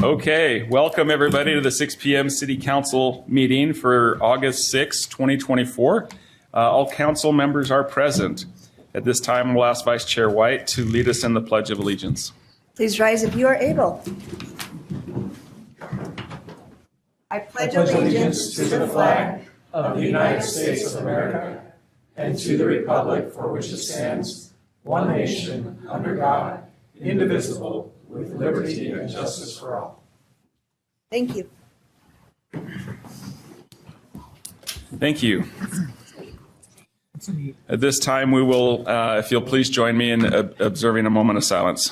Okay, welcome everybody to the 6 p.m. City Council meeting for August 6, 2024. All council members are present. At this time, we'll ask Vice Chair White to lead us in the Pledge of Allegiance. Please rise if you are able. I pledge allegiance to the flag of the United States of America and to the republic for which it stands, one nation, under God, indivisible, with liberty and justice for all. Thank you. Thank you. At this time, we will, if you'll please join me in observing a moment of silence.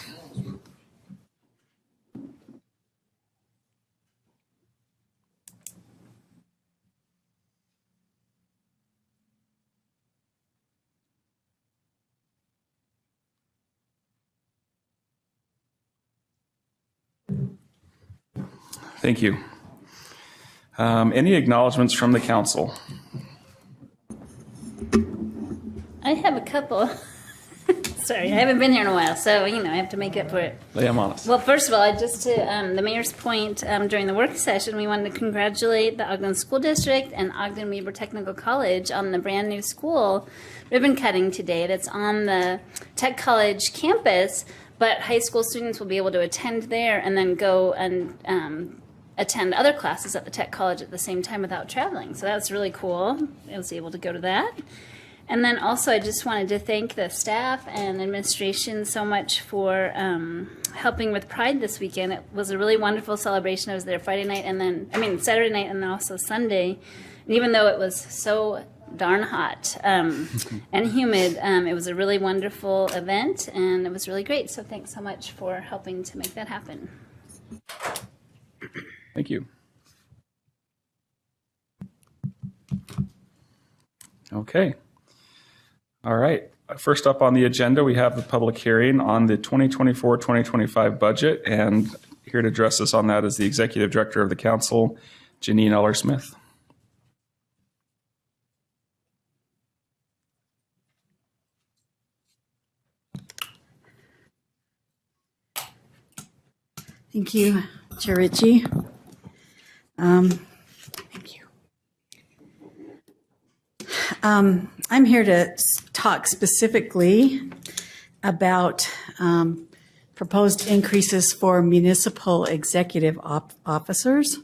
Thank you. Any acknowledgements from the council? I have a couple. Sorry, I haven't been here in a while, so, I have to make up for it. Lay them on us. Well, first of all, just to the mayor's point, during the work session, we wanted to congratulate the Ogden School District and Ogden Weber Technical College on the brand new school ribbon cutting today that's on the Tech College campus, but high school students will be able to attend there and then go and attend other classes at the Tech College at the same time without traveling. So that's really cool. I was able to go to that. And then also I just wanted to thank the staff and administration so much for helping with Pride this weekend. It was a really wonderful celebration. I was there Saturday night and then also Sunday. And even though it was so darn hot and humid, it was a really wonderful event and it was really great. So thanks so much for helping to make that happen. Thank you. Okay. All right. First up on the agenda, we have the public hearing on the 2024-2025 budget, and here to address us on that is the Executive Director of the Council, Janine Eller-Smith. Thank you, Chair Ritchie. Thank you. I'm here to talk specifically about proposed increases for municipal executive officers.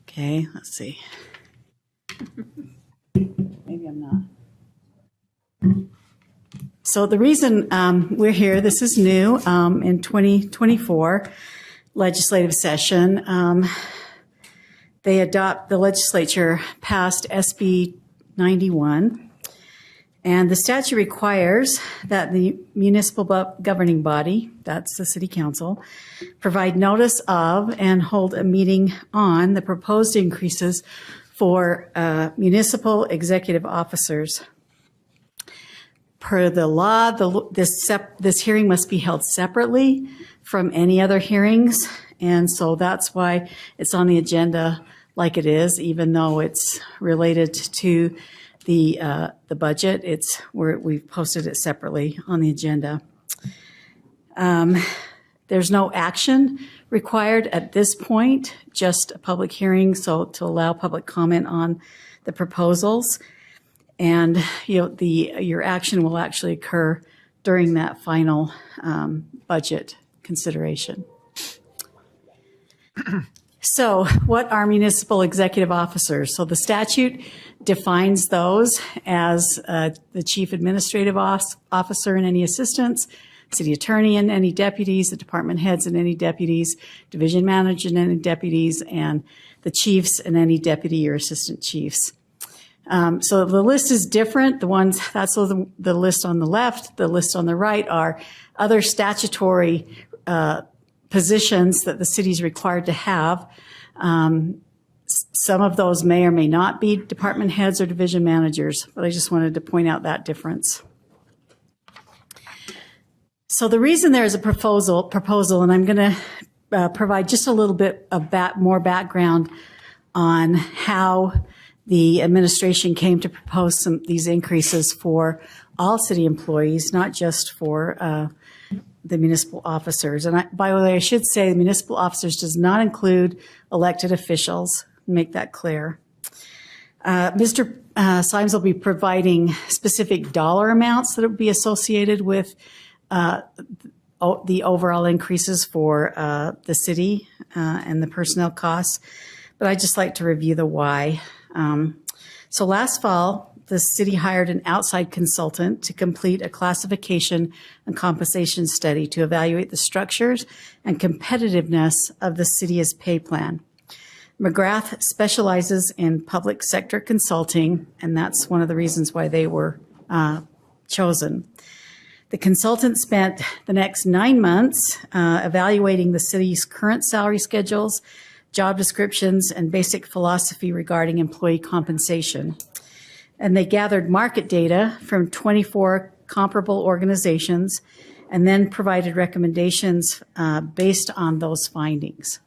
Okay, let's see. Maybe I'm not. So the reason we're here, this is new in 2024 legislative session. The legislature passed SB 91, and the statute requires that the municipal governing body, that's the city council, provide notice of and hold a meeting on the proposed increases for municipal executive officers. Per the law, this hearing must be held separately from any other hearings, and so that's why it's on the agenda like it is, even though it's related to the budget. We've posted it separately on the agenda. There's no action required at this point, just a public hearing, so to allow public comment on the proposals. And your action will actually occur during that final budget consideration. So what are municipal executive officers? So the statute defines those as the chief administrative officer and any assistants, city attorney and any deputies, the department heads and any deputies, division manager and any deputies, and the chiefs and any deputy or assistant chiefs. So the list is different. That's the list on the left. The list on the right are other statutory positions that the city is required to have. Some of those may or may not be department heads or division managers, but I just wanted to point out that difference. So the reason there is a proposal, and I'm going to provide just a little bit of more background on how the administration came to propose these increases for all city employees, not just for the municipal officers. And by the way, I should say the municipal officers does not include elected officials. Make that clear. Mr. Symes will be providing specific dollar amounts that will be associated with the overall increases for the city and the personnel costs. But I'd just like to review the why. So last fall, the city hired an outside consultant to complete a classification and compensation study to evaluate the structures and competitiveness of the city's pay plan. McGrath specializes in public sector consulting, and that's one of the reasons why they were chosen. The consultant spent the next 9 months evaluating the city's current salary schedules, job descriptions, and basic philosophy regarding employee compensation. And they gathered market data from 24 comparable organizations and then provided recommendations based on those findings.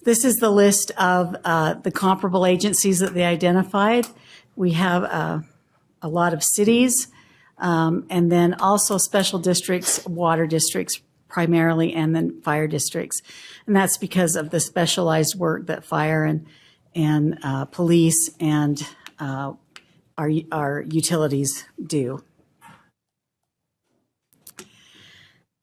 This is the list of the comparable agencies that they identified. We have a lot of cities, and then also special districts, water districts primarily, and then fire districts. And that's because of the specialized work that fire and police and our utilities do.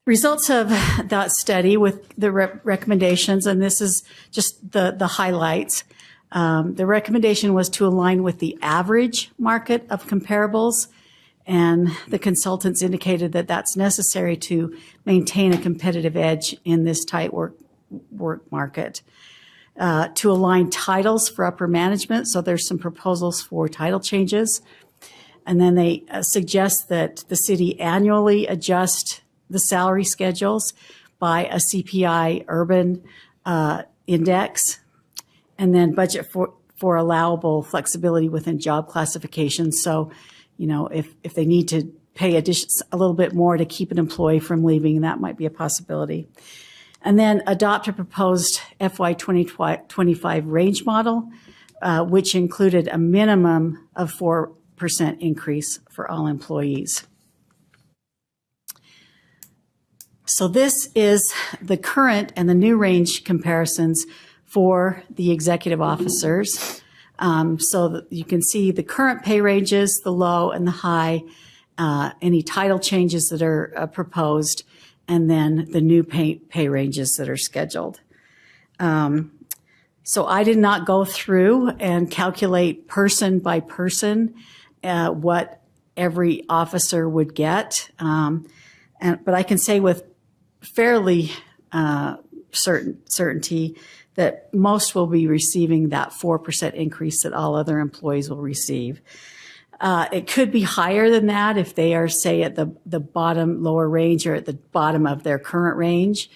Results of that study with the recommendations, and this is just the highlights. The recommendation was to align with the average market of comparables, and the consultants indicated that that's necessary to maintain a competitive edge in this tight work market. To align titles for upper management, so there's some proposals for title changes. And then they suggest that the city annually adjust the salary schedules by a CPI urban index, and then budget for allowable flexibility within job classifications. So, you know, if they need to pay a little bit more to keep an employee from leaving, that might be a possibility. And then adopt a proposed FY 2025 range model, which included a minimum of 4% increase for all employees. So this is the current and the new range comparisons for the executive officers. So that you can see the current pay ranges, the low and the high, any title changes that are proposed, and then the new pay ranges that are scheduled. So I did not go through and calculate person by person what every officer would get, but I can say with fairly certainty that most will be receiving that 4% increase that all other employees will receive. It could be higher than that if they are, say, at the bottom lower range or at the bottom of their current range,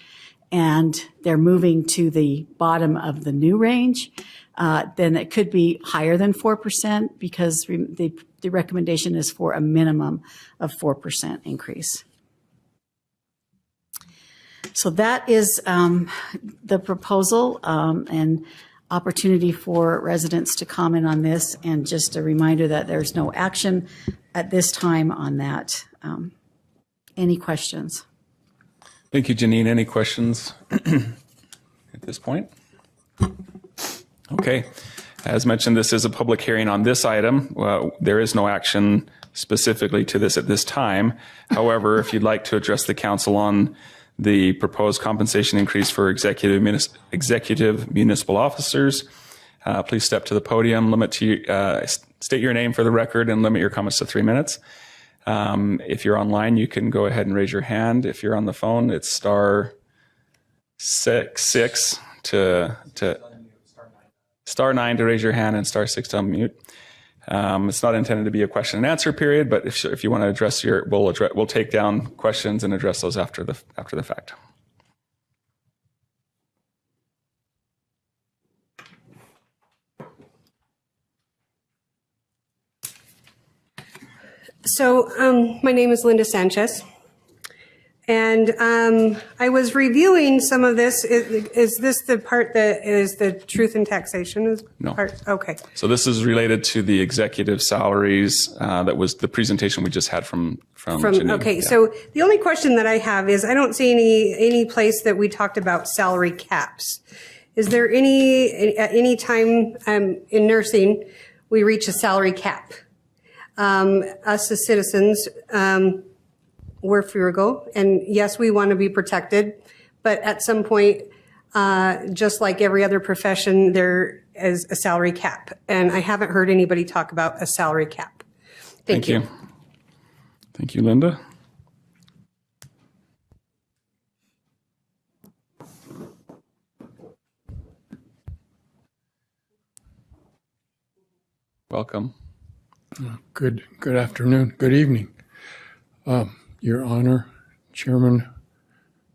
and they're moving to the bottom of the new range. Then it could be higher than 4% because the recommendation is for a minimum of 4% increase. So that is the proposal and opportunity for residents to comment on this, and just a reminder that there's no action at this time on that. Any questions? Thank you, Janine. Any questions at this point? Okay. As mentioned, this is a public hearing on this item. There is no action specifically to this at this time. However, if you'd like to address the council on the proposed compensation increase for executive municipal officers, please step to the podium, state your name for the record, and limit your comments to 3 minutes. If you're online, you can go ahead and raise your hand. If you're on the phone, it's star six to star 9 to raise your hand and star 6 to unmute. It's not intended to be a question and answer period, but if you want to address we'll take down questions and address those after the fact. So my name is Linda Sanchez, And I was reviewing some of this. Is this the part that is the truth in taxation? No. Okay. So this is related to the executive salaries. That was the presentation we just had from Janine. Okay. Yeah. So the only question that I have is I don't see any place that we talked about salary caps. Is there any time in nursing we reach a salary cap? Us as citizens, we're frugal, and yes, we want to be protected, but at some point, just like every other profession, there is a salary cap, and I haven't heard anybody talk about a salary cap. Thank you. Thank you, Linda. Welcome. Good afternoon, good evening. Your Honor, Chairman,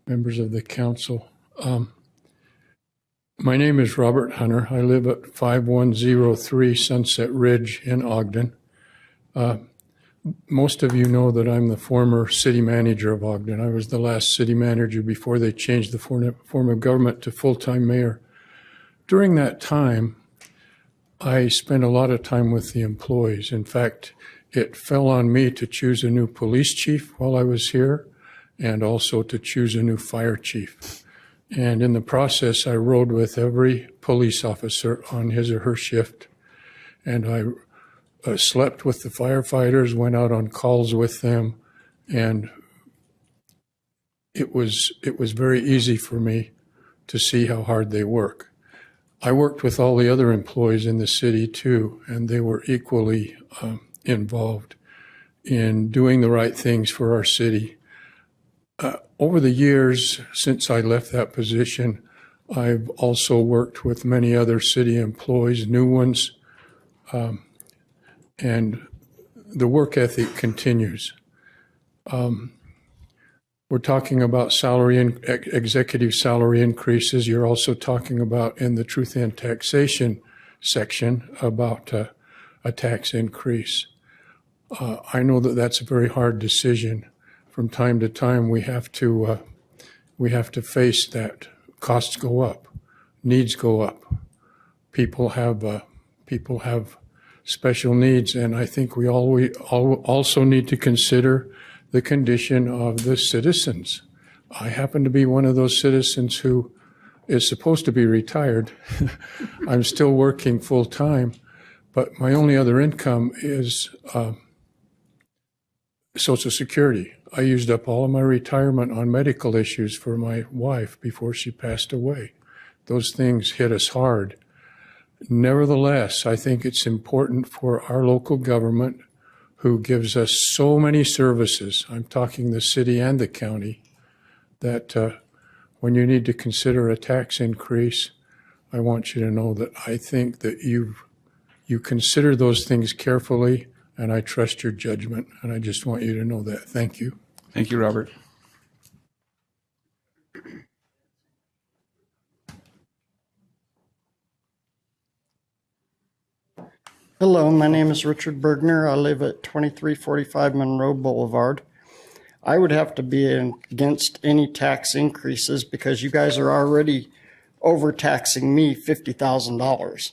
members of the council. My name is Robert Hunter. I live at 5103 Sunset Ridge in Ogden. Most of you know that I'm the former city manager of Ogden. I was the last city manager before they changed the form of government to full-time mayor. During that time, I spent a lot of time with the employees. In fact, it fell on me to choose a new police chief while I was here and also to choose a new fire chief. And in the process, I rode with every police officer on his or her shift. And I slept with the firefighters, went out on calls with them, and it was very easy for me to see how hard they work. I worked with all the other employees in the city too, and they were equally involved in doing the right things for our city. Over the years since I left that position, I've also worked with many other city employees, new ones, and the work ethic continues. We're talking about executive salary increases. You're also talking about in the truth and taxation section about a tax increase. I know that that's a very hard decision. From time to time, we have to face that costs go up, needs go up. People have special needs, and I think we also need to consider the condition of the citizens. I happen to be one of those citizens who is supposed to be retired. I'm still working full time, but my only other income is Social Security. I used up all of my retirement on medical issues for my wife before she passed away. Those things hit us hard. Nevertheless, I think it's important for our local government, who gives us so many services, I'm talking the city and the county, that when you need to consider a tax increase, I want you to know that I think that you consider those things carefully, and I trust your judgment, and I just want you to know that. Thank you. Thank you, Robert. Hello, my name is Richard Bergner. I live at 2345 Monroe Boulevard. I would have to be against any tax increases because you guys are already overtaxing me $50,000.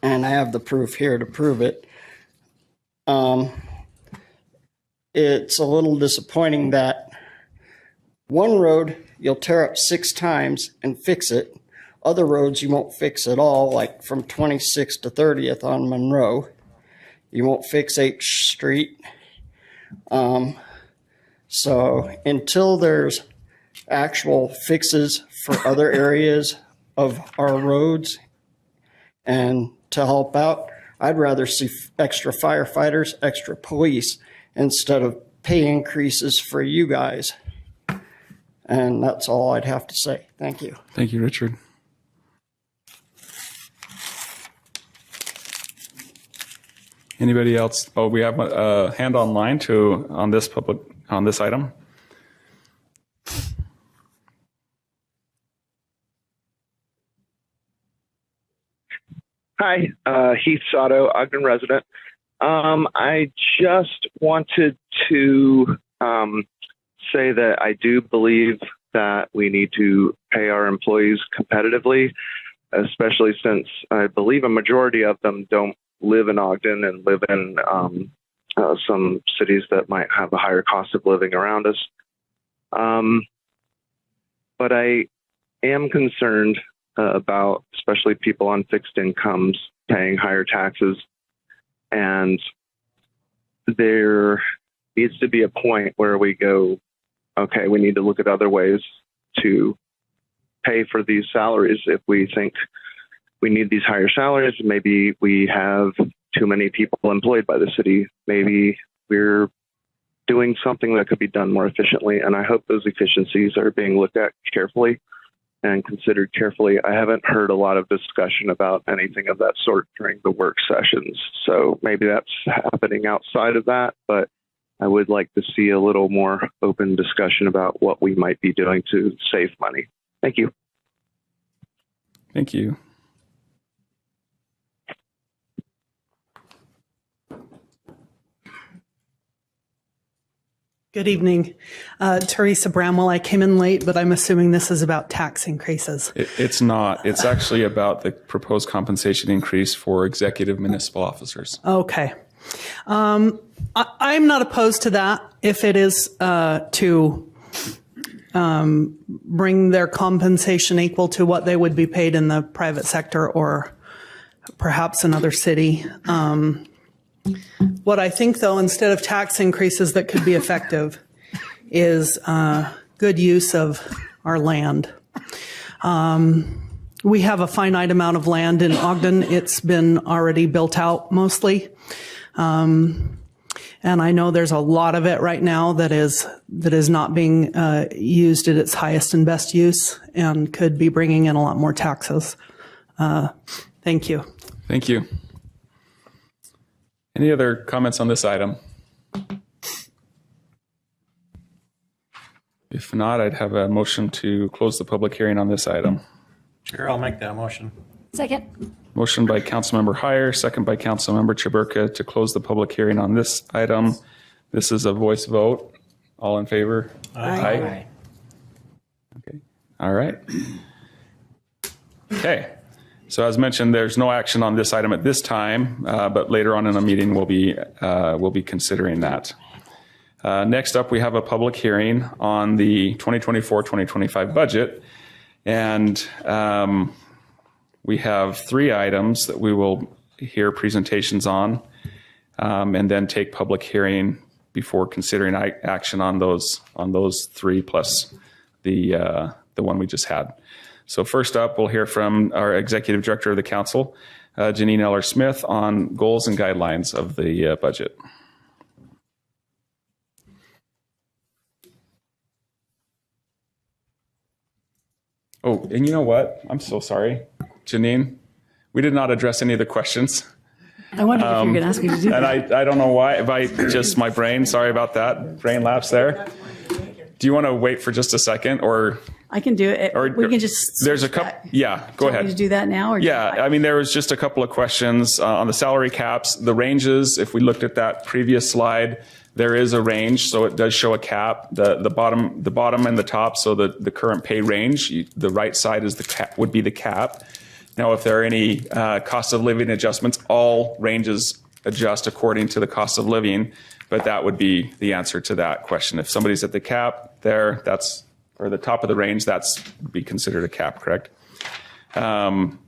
And I have the proof here to prove it. It's a little disappointing that one road you'll tear up 6 times and fix it. Other roads you won't fix at all, like from 26th to 30th on Monroe. You won't fix H Street. So until there's actual fixes for other areas of our roads and to help out, I'd rather see extra firefighters, extra police, instead of pay increases for you guys. And that's all I'd have to say. Thank you. Thank you, Richard. Anybody else? Oh, we have a hand online on this item. Hi, Heath Sato, Ogden resident. I just wanted to say that I do believe that we need to pay our employees competitively, especially since I believe a majority of them don't live in Ogden and live in some cities that might have a higher cost of living around us. But I am concerned about especially people on fixed incomes paying higher taxes. And there needs to be a point where we go, okay, we need to look at other ways to pay for these salaries. If we think we need these higher salaries, maybe we have too many people employed by the city. Maybe we're doing something that could be done more efficiently. And I hope those efficiencies are being looked at carefully and considered carefully. I haven't heard a lot of discussion about anything of that sort during the work sessions. So maybe that's happening outside of that, but I would like to see a little more open discussion about what we might be doing to save money. Thank you. Thank you. Good evening. Teresa Bramwell. I came in late, but I'm assuming this is about tax increases. It's not. It's actually about the proposed compensation increase for executive municipal officers. Okay. I'm not opposed to that if it is to bring their compensation equal to what they would be paid in the private sector or perhaps another city. What I think, though, instead of tax increases that could be effective is good use of our land. We have a finite amount of land in Ogden. It's been already built out mostly. And I know there's a lot of it right now that is not being used at its highest and best use and could be bringing in a lot more taxes. Thank you. Thank you. Any other comments on this item? If not, I'd have a motion to close the public hearing on this item. Chair, I'll make that motion. Second. Motion by Councilmember Heyer, second by Councilmember Chaburka to close the public hearing on this item. This is a voice vote. All in favor? Aye. Okay. All right. Okay. So as mentioned, there's no action on this item at this time, but later on in the meeting we'll be considering that. Next up, we have a public hearing on the 2024-2025 budget, and we have 3 items that we will hear presentations on, and then take public hearing before considering action on those 3 plus the one we just had. So first up, we'll hear from our Executive Director of the Council, Janine Eller-Smith, on goals and guidelines of the budget. Oh, and you know what? I'm so sorry, Janine. We did not address any of the questions. I wondered if you were going to ask me to do And that. I don't know why, if I just, my brain, sorry about that, brain lapse there. Do you want to wait for just a second, or? I can do it. Or We can just. There's a switch couple, back. yeah, go Do you want ahead. me to do that now? Or Yeah, I mean, there was just a couple of questions on the salary caps, the ranges. If we looked at that previous slide, there is a range, so it does show a cap. The bottom and the top, so the current pay range. The right side is the cap, would be the cap. Now, if there are any cost of living adjustments, all ranges adjust according to the cost of living. But that would be the answer to that question. If somebody's at the cap there, that's, or the top of the range, that's be considered a cap, correct? And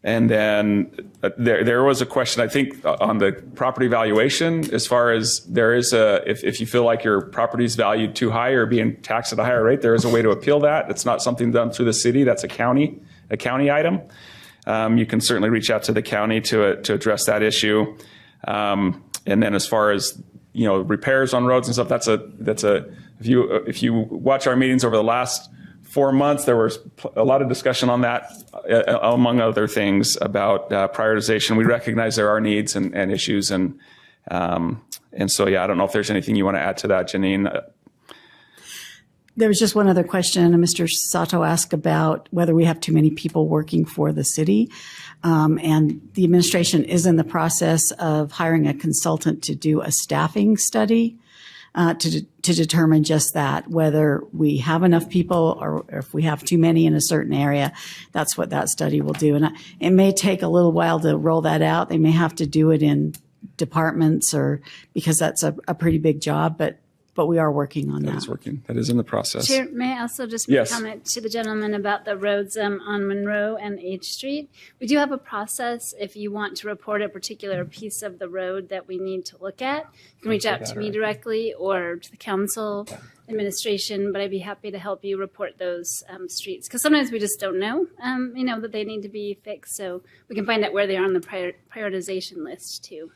then there was a question, I think, on the property valuation, as far as there is if you feel like your property is valued too high or being taxed at a higher rate, there is a way to appeal that. It's not something done through the city. That's a county item. You can certainly reach out to the county to address that issue. And then as far as, repairs on roads and stuff, that's a if you watch our meetings over the last 4 months, there was a lot of discussion on that, among other things, about prioritization. We recognize there are needs and issues, and so, yeah, I don't know if there's anything you want to add to that, Janine. There was just one other question. Mr. Sato asked about whether we have too many people working for the city. And the administration is in the process of hiring a consultant to do a staffing study. to determine just that, whether we have enough people or if we have too many in a certain area. That's what that study will do. And it may take a little while to roll that out. They may have to do it in departments or because that's a pretty big job, but we are working on that. That is working. That is in the process. Chair, may I also just make Yes. a comment to the gentleman about the roads on Monroe and H Street? We do have a process if you want to report a particular piece of the road that we need to look at. You can reach out to me directly or to the council administration, but I'd be happy to help you report those streets because sometimes we just don't know, that they need to be fixed. So we can find out where they are on the prioritization list too.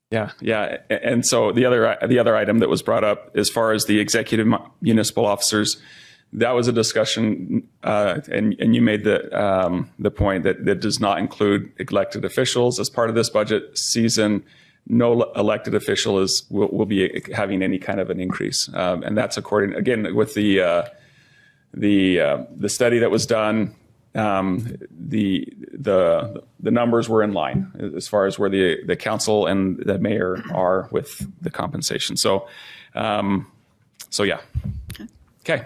Yeah. And so the other item that was brought up as far as the executive municipal officers, that was a discussion, and you made the point that does not include elected officials as part of this budget season. No elected official will be having any kind of an increase, and that's according again with the study that was done. The numbers were in line as far as where the council and the mayor are with the compensation. So yeah. Okay.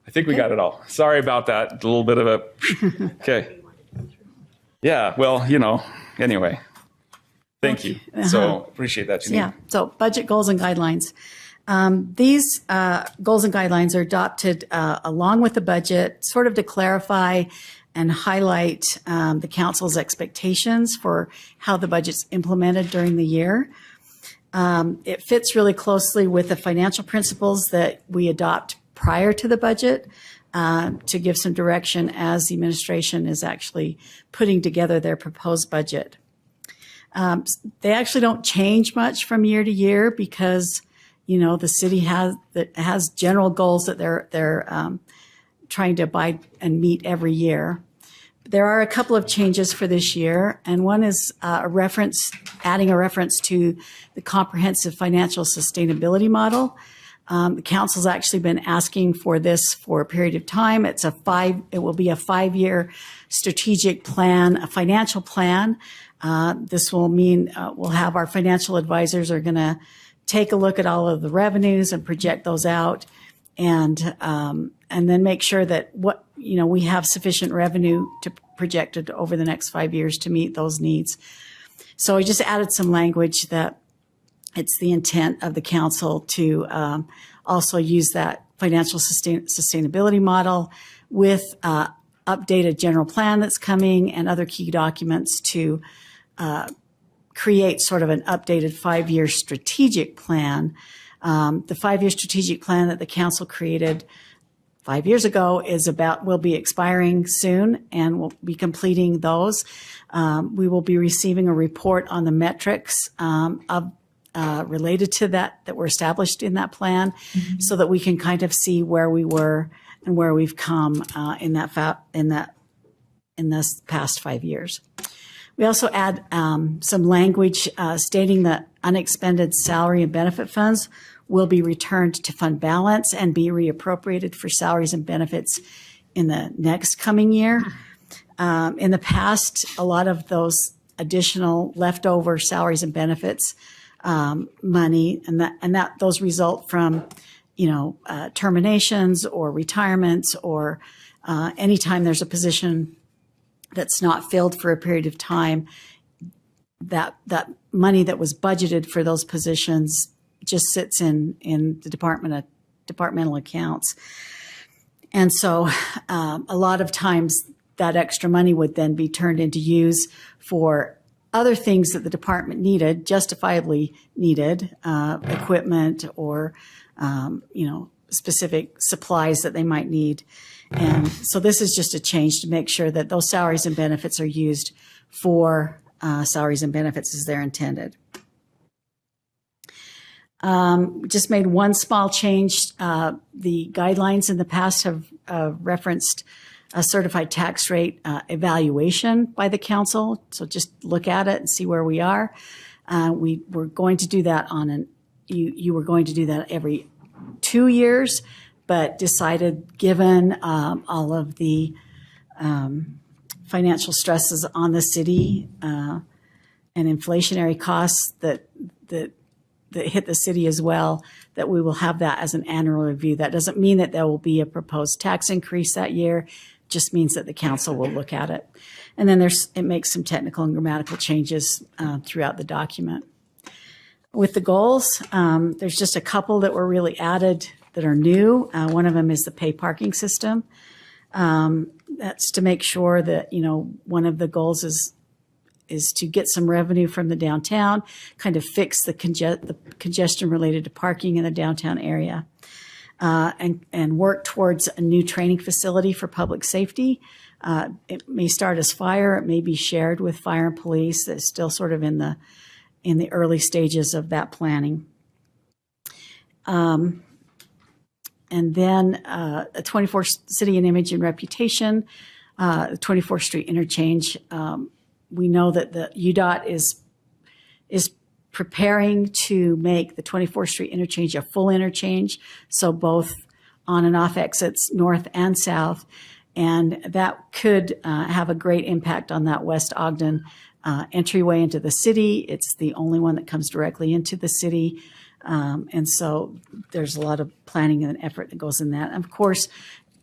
I think we got it all. Sorry about that. A little bit of a, okay. Yeah. Well, anyway, thank you. So appreciate that, Janine. Yeah. So budget goals and guidelines. These goals and guidelines are adopted along with the budget, sort of to clarify and highlight the council's expectations for how the budget's implemented during the year. It fits really closely with the financial principles that we adopt prior to the budget to give some direction as the administration is actually putting together their proposed budget. They actually don't change much from year to year because the city has general goals that they're trying to abide and meet every year. There are a couple of changes for this year, and one is adding a reference to the comprehensive financial sustainability model. The council's actually been asking for this for a period of time. It will be a 5-year strategic plan, a financial plan. This will mean we'll have our financial advisors are going to take a look at all of the revenues and project those out, and then make sure that we have sufficient revenue to projected over the next 5 years to meet those needs. So I just added some language that it's the intent of the council to also use that financial sustainability model with updated general plan that's coming and other key documents to create sort of an updated 5-year strategic plan. The 5-year strategic plan that the council created 5 years ago will be expiring soon, and we'll be completing those. We will be receiving a report on the metrics related to that were established in that plan, so that we can kind of see where we were and where we've come in this past 5 years. We also add some language stating that unexpended salary and benefit funds will be returned to fund balance and be reappropriated for salaries and benefits in the next coming year. In the past, a lot of those additional leftover salaries and benefits money, and those result from terminations or retirements, or anytime there's a position that's not filled for a period of time, that money that was budgeted for those positions just sits in the departmental accounts. And so a lot of times that extra money would then be turned into use for other things that the department needed, justifiably needed, equipment or, specific supplies that they might need. And so this is just a change to make sure that those salaries and benefits are used for salaries and benefits as they're intended. Just made one small change. The guidelines in the past have referenced a certified tax rate evaluation by the council. So just look at it and see where we are. We were going to do that you were going to do that every 2 years, but decided given all of the financial stresses on the city and inflationary costs that that hit the city as well, that we will have that as an annual review. That doesn't mean that there will be a proposed tax increase that year. It just means that the council will look at it. And then it makes some technical and grammatical changes throughout the document. With the goals, there's just a couple that were really added that are new. One of them is the pay parking system. That's to make sure that, one of the goals is to get some revenue from the downtown, kind of fix the congestion related to parking in the downtown area, and work towards a new training facility for public safety. It may start as fire. It may be shared with fire and police. It's still sort of in the early stages of that planning. And then a 24th City and Image and Reputation, the 24th Street interchange. We know that the UDOT is preparing to make the 24th Street interchange a full interchange, so both on and off exits north and south, and that could have a great impact on that West Ogden entryway into the city. It's the only one that comes directly into the city. And so there's a lot of planning and effort that goes in that. And of course,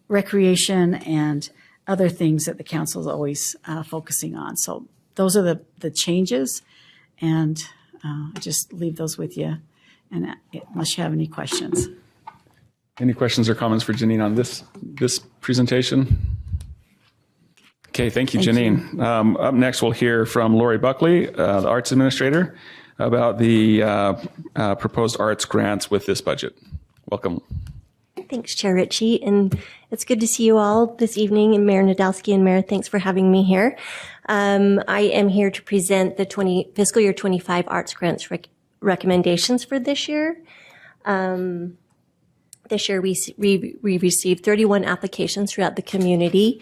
recreation and other things that the council is always focusing on. So those are the changes, and I just leave those with you, and unless you have any questions. Any questions or comments for Janine on this presentation? Okay, thank you, Janine. Up next, we'll hear from Lori Buckley, the Arts Administrator, about the proposed arts grants with this budget. Welcome. Thanks, Chair Ritchie, and it's good to see you all this evening. And Mayor Nadolski and Mayor, thanks for having me here. I am here to present the fiscal year 25 arts grants recommendations for this year. This year we received 31 applications throughout the community,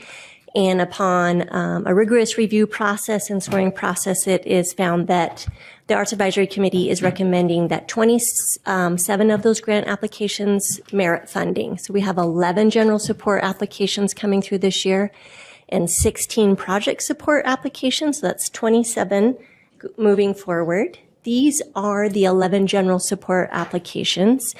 and upon a rigorous review process and scoring process, it is found that the Arts Advisory Committee is recommending that 27 of those grant applications merit funding. So we have 11 general support applications coming through this year and 16 project support applications. So that's 27 moving forward. These are the 11 general support applications.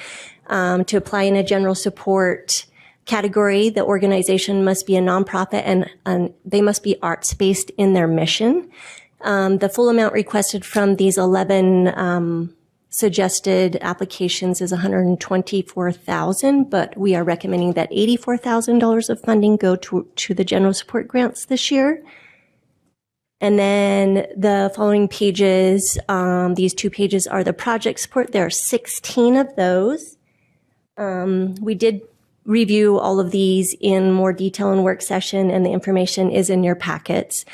To apply in a general support category, the organization must be a nonprofit and they must be arts-based in their mission. The full amount requested from these 11 suggested applications is $124,000, but we are recommending that $84,000 of funding go to the general support grants this year. And then the following pages, these two pages are the project support. There are 16 of those. We did review all of these in more detail in work session, and the information is in your packets.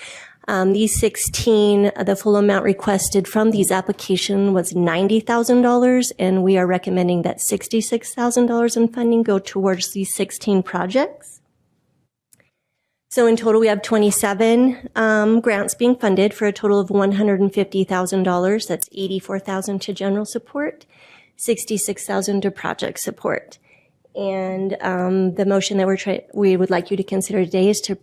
These 16, the full amount requested from these applications was $90,000, and we are recommending that $66,000 in funding go towards these 16 projects. So in total, we have 27 grants being funded for a total of $150,000. That's $84,000 to general support, $66,000 to project support. And the motion that we would like you to consider today is to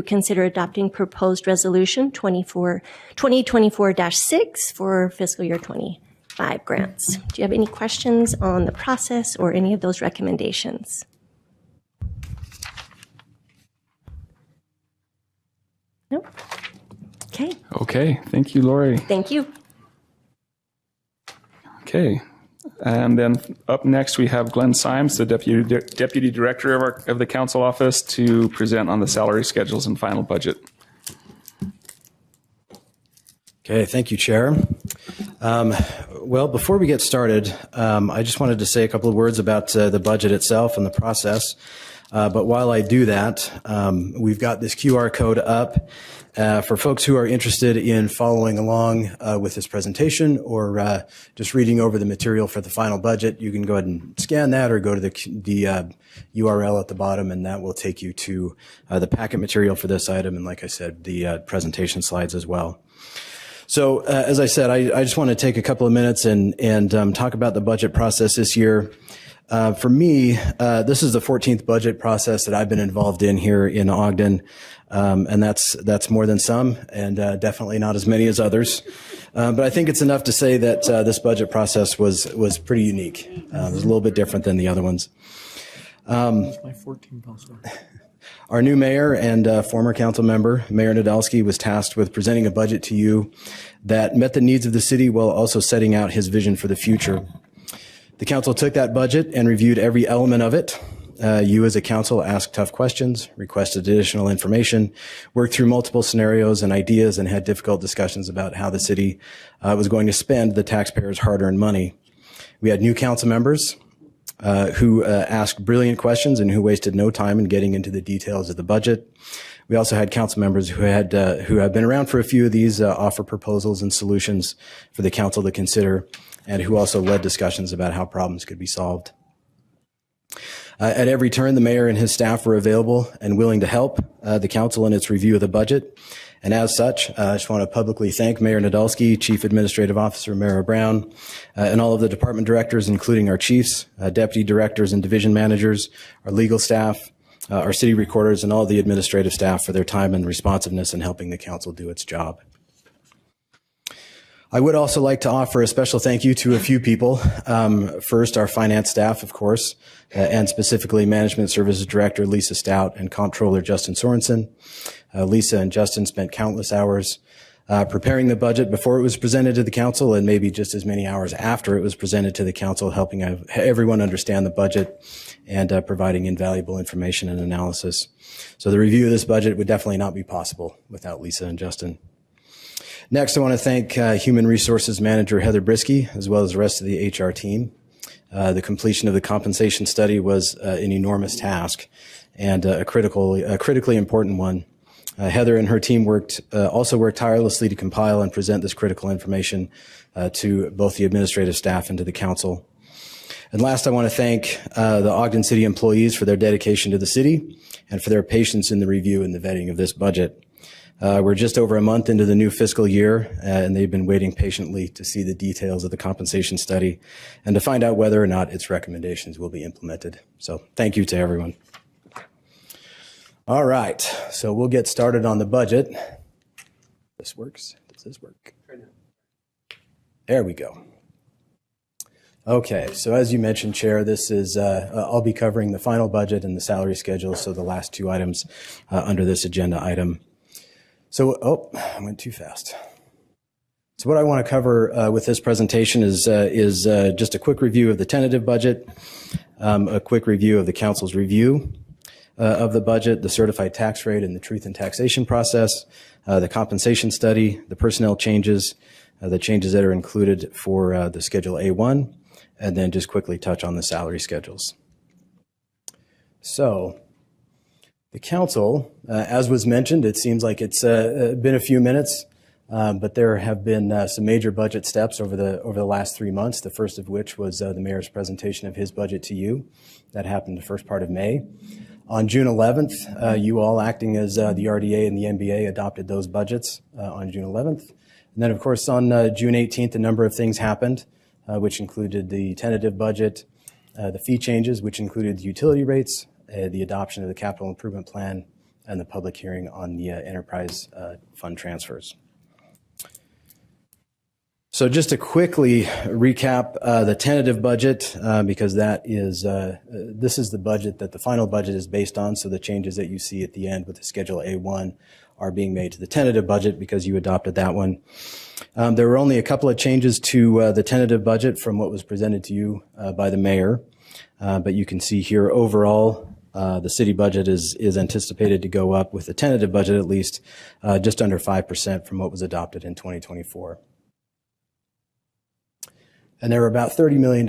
consider adopting proposed resolution 2024-6 for fiscal year 25 grants. Do you have any questions on the process or any of those recommendations? Nope. Okay. Okay, thank you, Lori. Thank you. Okay, and then up next we have Glenn Symes, the Deputy Director of the Council Office, to present on the salary schedules and final budget. Okay, thank you, Chair. Well, before we get started, I just wanted to say a couple of words about the budget itself and the process. But while I do that, we've got this QR code up for folks who are interested in following along with this presentation or just reading over the material for the final budget. You can go ahead and scan that or go to the URL at the bottom, and that will take you to the packet material for this item. And like I said, the presentation slides as well. So as I said, I just want to take a couple of minutes and talk about the budget process this year. For me, this is the 14th budget process that I've been involved in here in Ogden, and that's more than some, and definitely not as many as others. But I think it's enough to say that this budget process was pretty unique. It was a little bit different than the other ones. Our new mayor and former council member, Mayor Nadolski, was tasked with presenting a budget to you that met the needs of the city while also setting out his vision for the future. The council took that budget and reviewed every element of it. You as a council asked tough questions, requested additional information, worked through multiple scenarios and ideas, and had difficult discussions about how the city was going to spend the taxpayers' hard-earned money. We had new council members who asked brilliant questions and who wasted no time in getting into the details of the budget. We also had council members who have been around for a few of these, offer proposals and solutions for the council to consider, and who also led discussions about how problems could be solved. At every turn, the mayor and his staff were available and willing to help the council in its review of the budget. And as such, I just want to publicly thank Mayor Nadolski, Chief Administrative Officer Mara Brown, and all of the department directors, including our chiefs, deputy directors and division managers, our legal staff, our city recorders, and all of the administrative staff for their time and responsiveness in helping the council do its job. I would also like to offer a special thank you to a few people. First, our finance staff, of course, and specifically Management Services Director Lisa Stout and Comptroller Justin Sorensen. Lisa and Justin spent countless hours preparing the budget before it was presented to the council, and maybe just as many hours after it was presented to the council, helping everyone understand the budget and providing invaluable information and analysis. So the review of this budget would definitely not be possible without Lisa and Justin. Next, I want to thank Human Resources Manager Heather Brisky, as well as the rest of the HR team. The completion of the compensation study was an enormous task and a critically important one. Heather and her team also worked tirelessly to compile and present this critical information to both the administrative staff and to the council. And last, I want to thank the Ogden City employees for their dedication to the city and for their patience in the review and the vetting of this budget. We're just over a month into the new fiscal year, and they've been waiting patiently to see the details of the compensation study and to find out whether or not its recommendations will be implemented. So thank you to everyone. All right, so we'll get started on the budget. This works. Does this work? There we go. Okay, so as you mentioned, Chair, this is, I'll be covering the final budget and the salary schedule, so the last two items under this agenda item. So, I went too fast. So what I want to cover with this presentation is just a quick review of the tentative budget, a quick review of the council's review of the budget, the certified tax rate and the truth in taxation process, the compensation study, the personnel changes, the changes that are included for the Schedule A1, and then just quickly touch on the salary schedules. So, the council, as was mentioned, it seems like it's been a few minutes, but there have been some major budget steps over the last 3 months, the first of which was the mayor's presentation of his budget to you. That happened the first part of May. On June 11th, you all acting as the RDA and the NBA adopted those budgets on June 11th. And then, of course, on June 18th, a number of things happened, which included the tentative budget, the fee changes, which included the utility rates, the adoption of the capital improvement plan, and the public hearing on the enterprise fund transfers. So just to quickly recap the tentative budget, because that is, this is the budget that the final budget is based on, so the changes that you see at the end with the Schedule A1 are being made to the tentative budget because you adopted that one. There were only a couple of changes to the tentative budget from what was presented to you by the mayor, but you can see here overall, the city budget is anticipated to go up, with the tentative budget at least, just under 5% from what was adopted in 2024. And there are about $30 million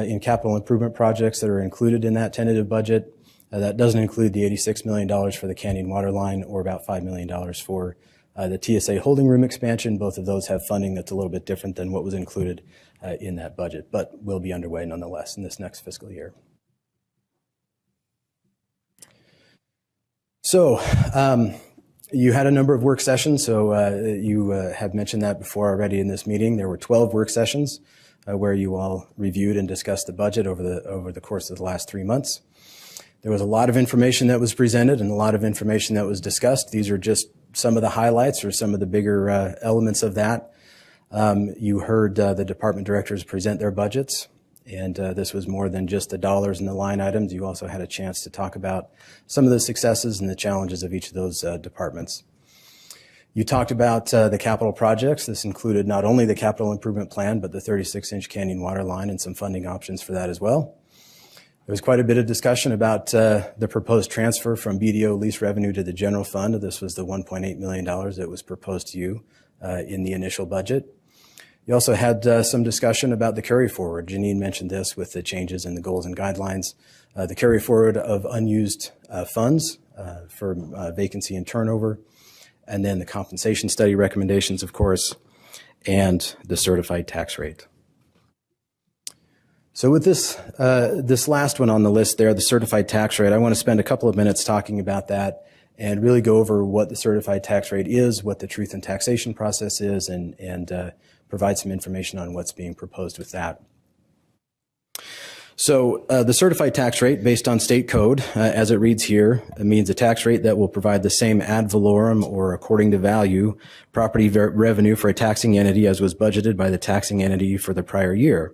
in capital improvement projects that are included in that tentative budget. That doesn't include the $86 million for the Canyon Water Line or about $5 million for the TSA holding room expansion. Both of those have funding that's a little bit different than what was included in that budget, but will be underway nonetheless in this next fiscal year. So you had a number of work sessions, so you have mentioned that before already in this meeting. There were 12 work sessions where you all reviewed and discussed the budget over the course of the last 3 months. There was a lot of information that was presented and a lot of information that was discussed. These are just some of the highlights or some of the bigger elements of that. You heard the department directors present their budgets, and this was more than just the dollars and the line items. You also had a chance to talk about some of the successes and the challenges of each of those departments. You talked about the capital projects. This included not only the capital improvement plan, but the 36-inch Canyon water line and some funding options for that as well. There was quite a bit of discussion about the proposed transfer from BDO lease revenue to the general fund. This was the $1.8 million that was proposed to you in the initial budget. You also had some discussion about the carry forward. Janine mentioned this with the changes in the goals and guidelines. The carry forward of unused funds for vacancy and turnover, and then the compensation study recommendations, of course, and the certified tax rate. So with this last one on the list there, the certified tax rate, I want to spend a couple of minutes talking about that and really go over what the certified tax rate is, what the truth in taxation process is, and provide some information on what's being proposed with that. So the certified tax rate based on state code, as it reads here, it means a tax rate that will provide the same ad valorem or according to value property revenue for a taxing entity as was budgeted by the taxing entity for the prior year.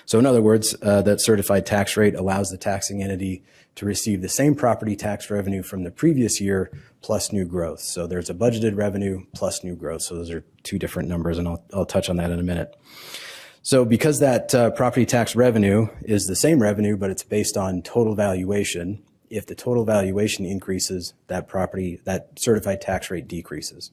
So in other words, that certified tax rate allows the taxing entity to receive the same property tax revenue from the previous year plus new growth. So there's a budgeted revenue plus new growth. So those are two different numbers, and I'll touch on that in a minute. So because that property tax revenue is the same revenue, but it's based on total valuation, if the total valuation increases, that certified tax rate decreases.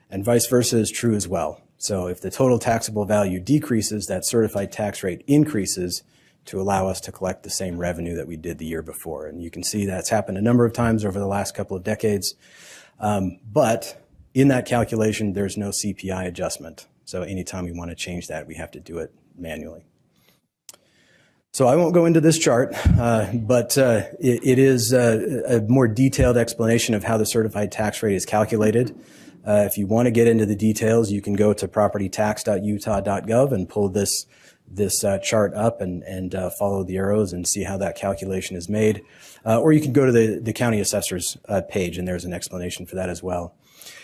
And vice versa is true as well. So if the total taxable value decreases, that certified tax rate increases to allow us to collect the same revenue that we did the year before. And you can see that's happened a number of times over the last couple of decades. But in that calculation, there's no CPI adjustment. So anytime we want to change that, we have to do it manually. So I won't go into this chart, but it is a more detailed explanation of how the certified tax rate is calculated. If you want to get into the details, you can go to propertytax.utah.gov and pull this chart up and follow the arrows and see how that calculation is made. Or you can go to the county assessor's page, and there's an explanation for that as well.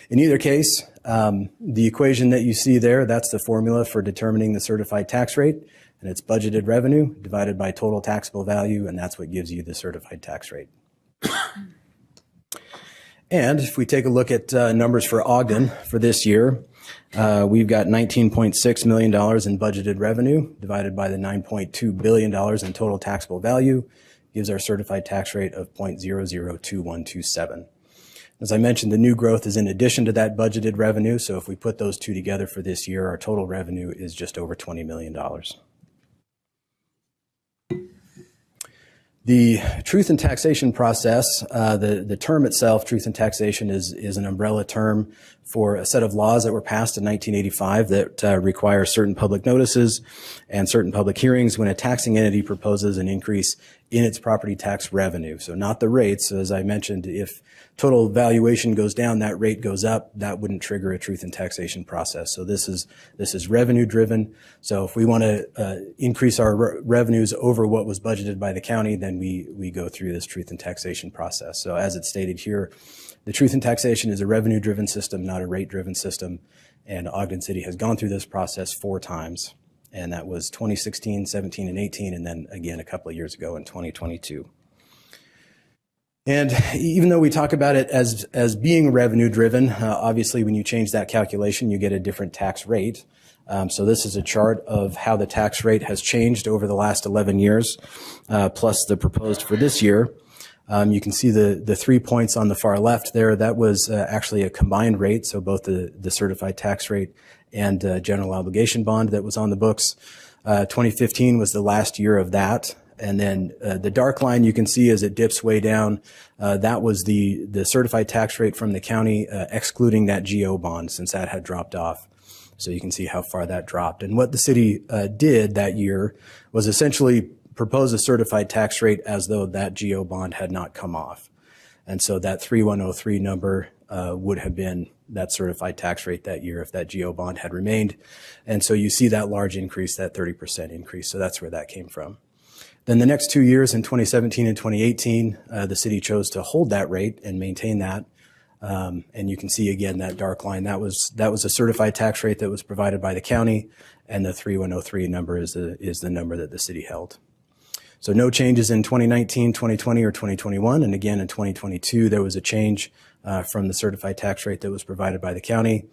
In either case, the equation that you see there, that's the formula for determining the certified tax rate, and it's budgeted revenue divided by total taxable value, and that's what gives you the certified tax rate. And if we take a look at numbers for Ogden for this year, we've got $19.6 million in budgeted revenue divided by the $9.2 billion in total taxable value, gives our certified tax rate of 0.002127. As I mentioned, the new growth is in addition to that budgeted revenue. So if we put those two together for this year, our total revenue is just over $20 million. The truth in taxation process, the term itself, truth in taxation, is an umbrella term for a set of laws that were passed in 1985 that require certain public notices and certain public hearings when a taxing entity proposes an increase in its property tax revenue. So not the rates. As I mentioned, if total valuation goes down, that rate goes up, that wouldn't trigger a truth in taxation process. So this is revenue driven. So if we want to increase our revenues over what was budgeted by the county, then we go through this truth in taxation process. So as it's stated here, the truth in taxation is a revenue driven system, not a rate driven system. And Ogden City has gone through this process 4 times. And that was 2016, 17, and 18, and then again a couple of years ago in 2022. And even though we talk about it as being revenue driven, obviously when you change that calculation, you get a different tax rate. So this is a chart of how the tax rate has changed over the last 11 years, plus the proposed for this year. You can see the 3 points on the far left there. That was actually a combined rate, so both the certified tax rate and general obligation bond that was on the books. 2015 was the last year of that. And then the dark line you can see as it dips way down, that was the certified tax rate from the county, excluding that GO bond since that had dropped off. So you can see how far that dropped. And what the city did that year was essentially propose a certified tax rate as though that GO bond had not come off. And so that 3103 number would have been that certified tax rate that year if that GO bond had remained. And so you see that large increase, that 30% increase. So that's where that came from. Then the next 2 years, in 2017 and 2018, the city chose to hold that rate and maintain that. And you can see again that dark line. That was a certified tax rate that was provided by the county, and the 3103 number is the number that the city held. So no changes in 2019, 2020, or 2021. And again, in 2022, there was a change from the certified tax rate that was provided by the county.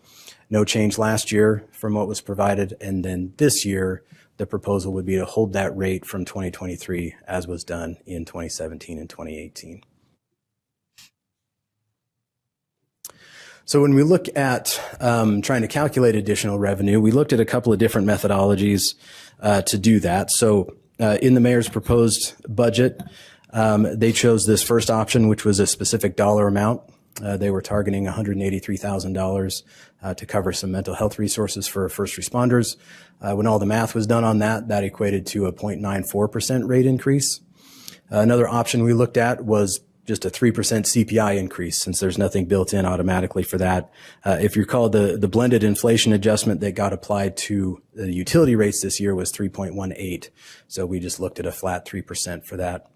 No change last year from what was provided. And then this year, the proposal would be to hold that rate from 2023 as was done in 2017 and 2018. So when we look at trying to calculate additional revenue, we looked at a couple of different methodologies to do that. So in the mayor's proposed budget, they chose this first option, which was a specific dollar amount. They were targeting $183,000 to cover some mental health resources for first responders. When all the math was done on that, that equated to a 0.94% rate increase. Another option we looked at was just a 3% CPI increase, since there's nothing built in automatically for that. If you recall, the blended inflation adjustment that got applied to the utility rates this year was 3.18. So we just looked at a flat 3% for that.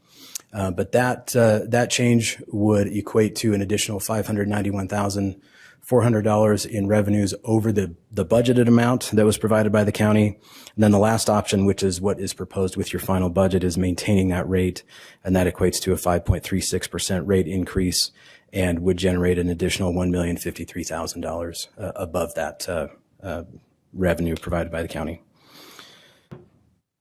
But that change would equate to an additional $591,400 in revenues over the budgeted amount that was provided by the county. And then the last option, which is what is proposed with your final budget, is maintaining that rate, and that equates to a 5.36% rate increase and would generate an additional $1,053,000 above that revenue provided by the county.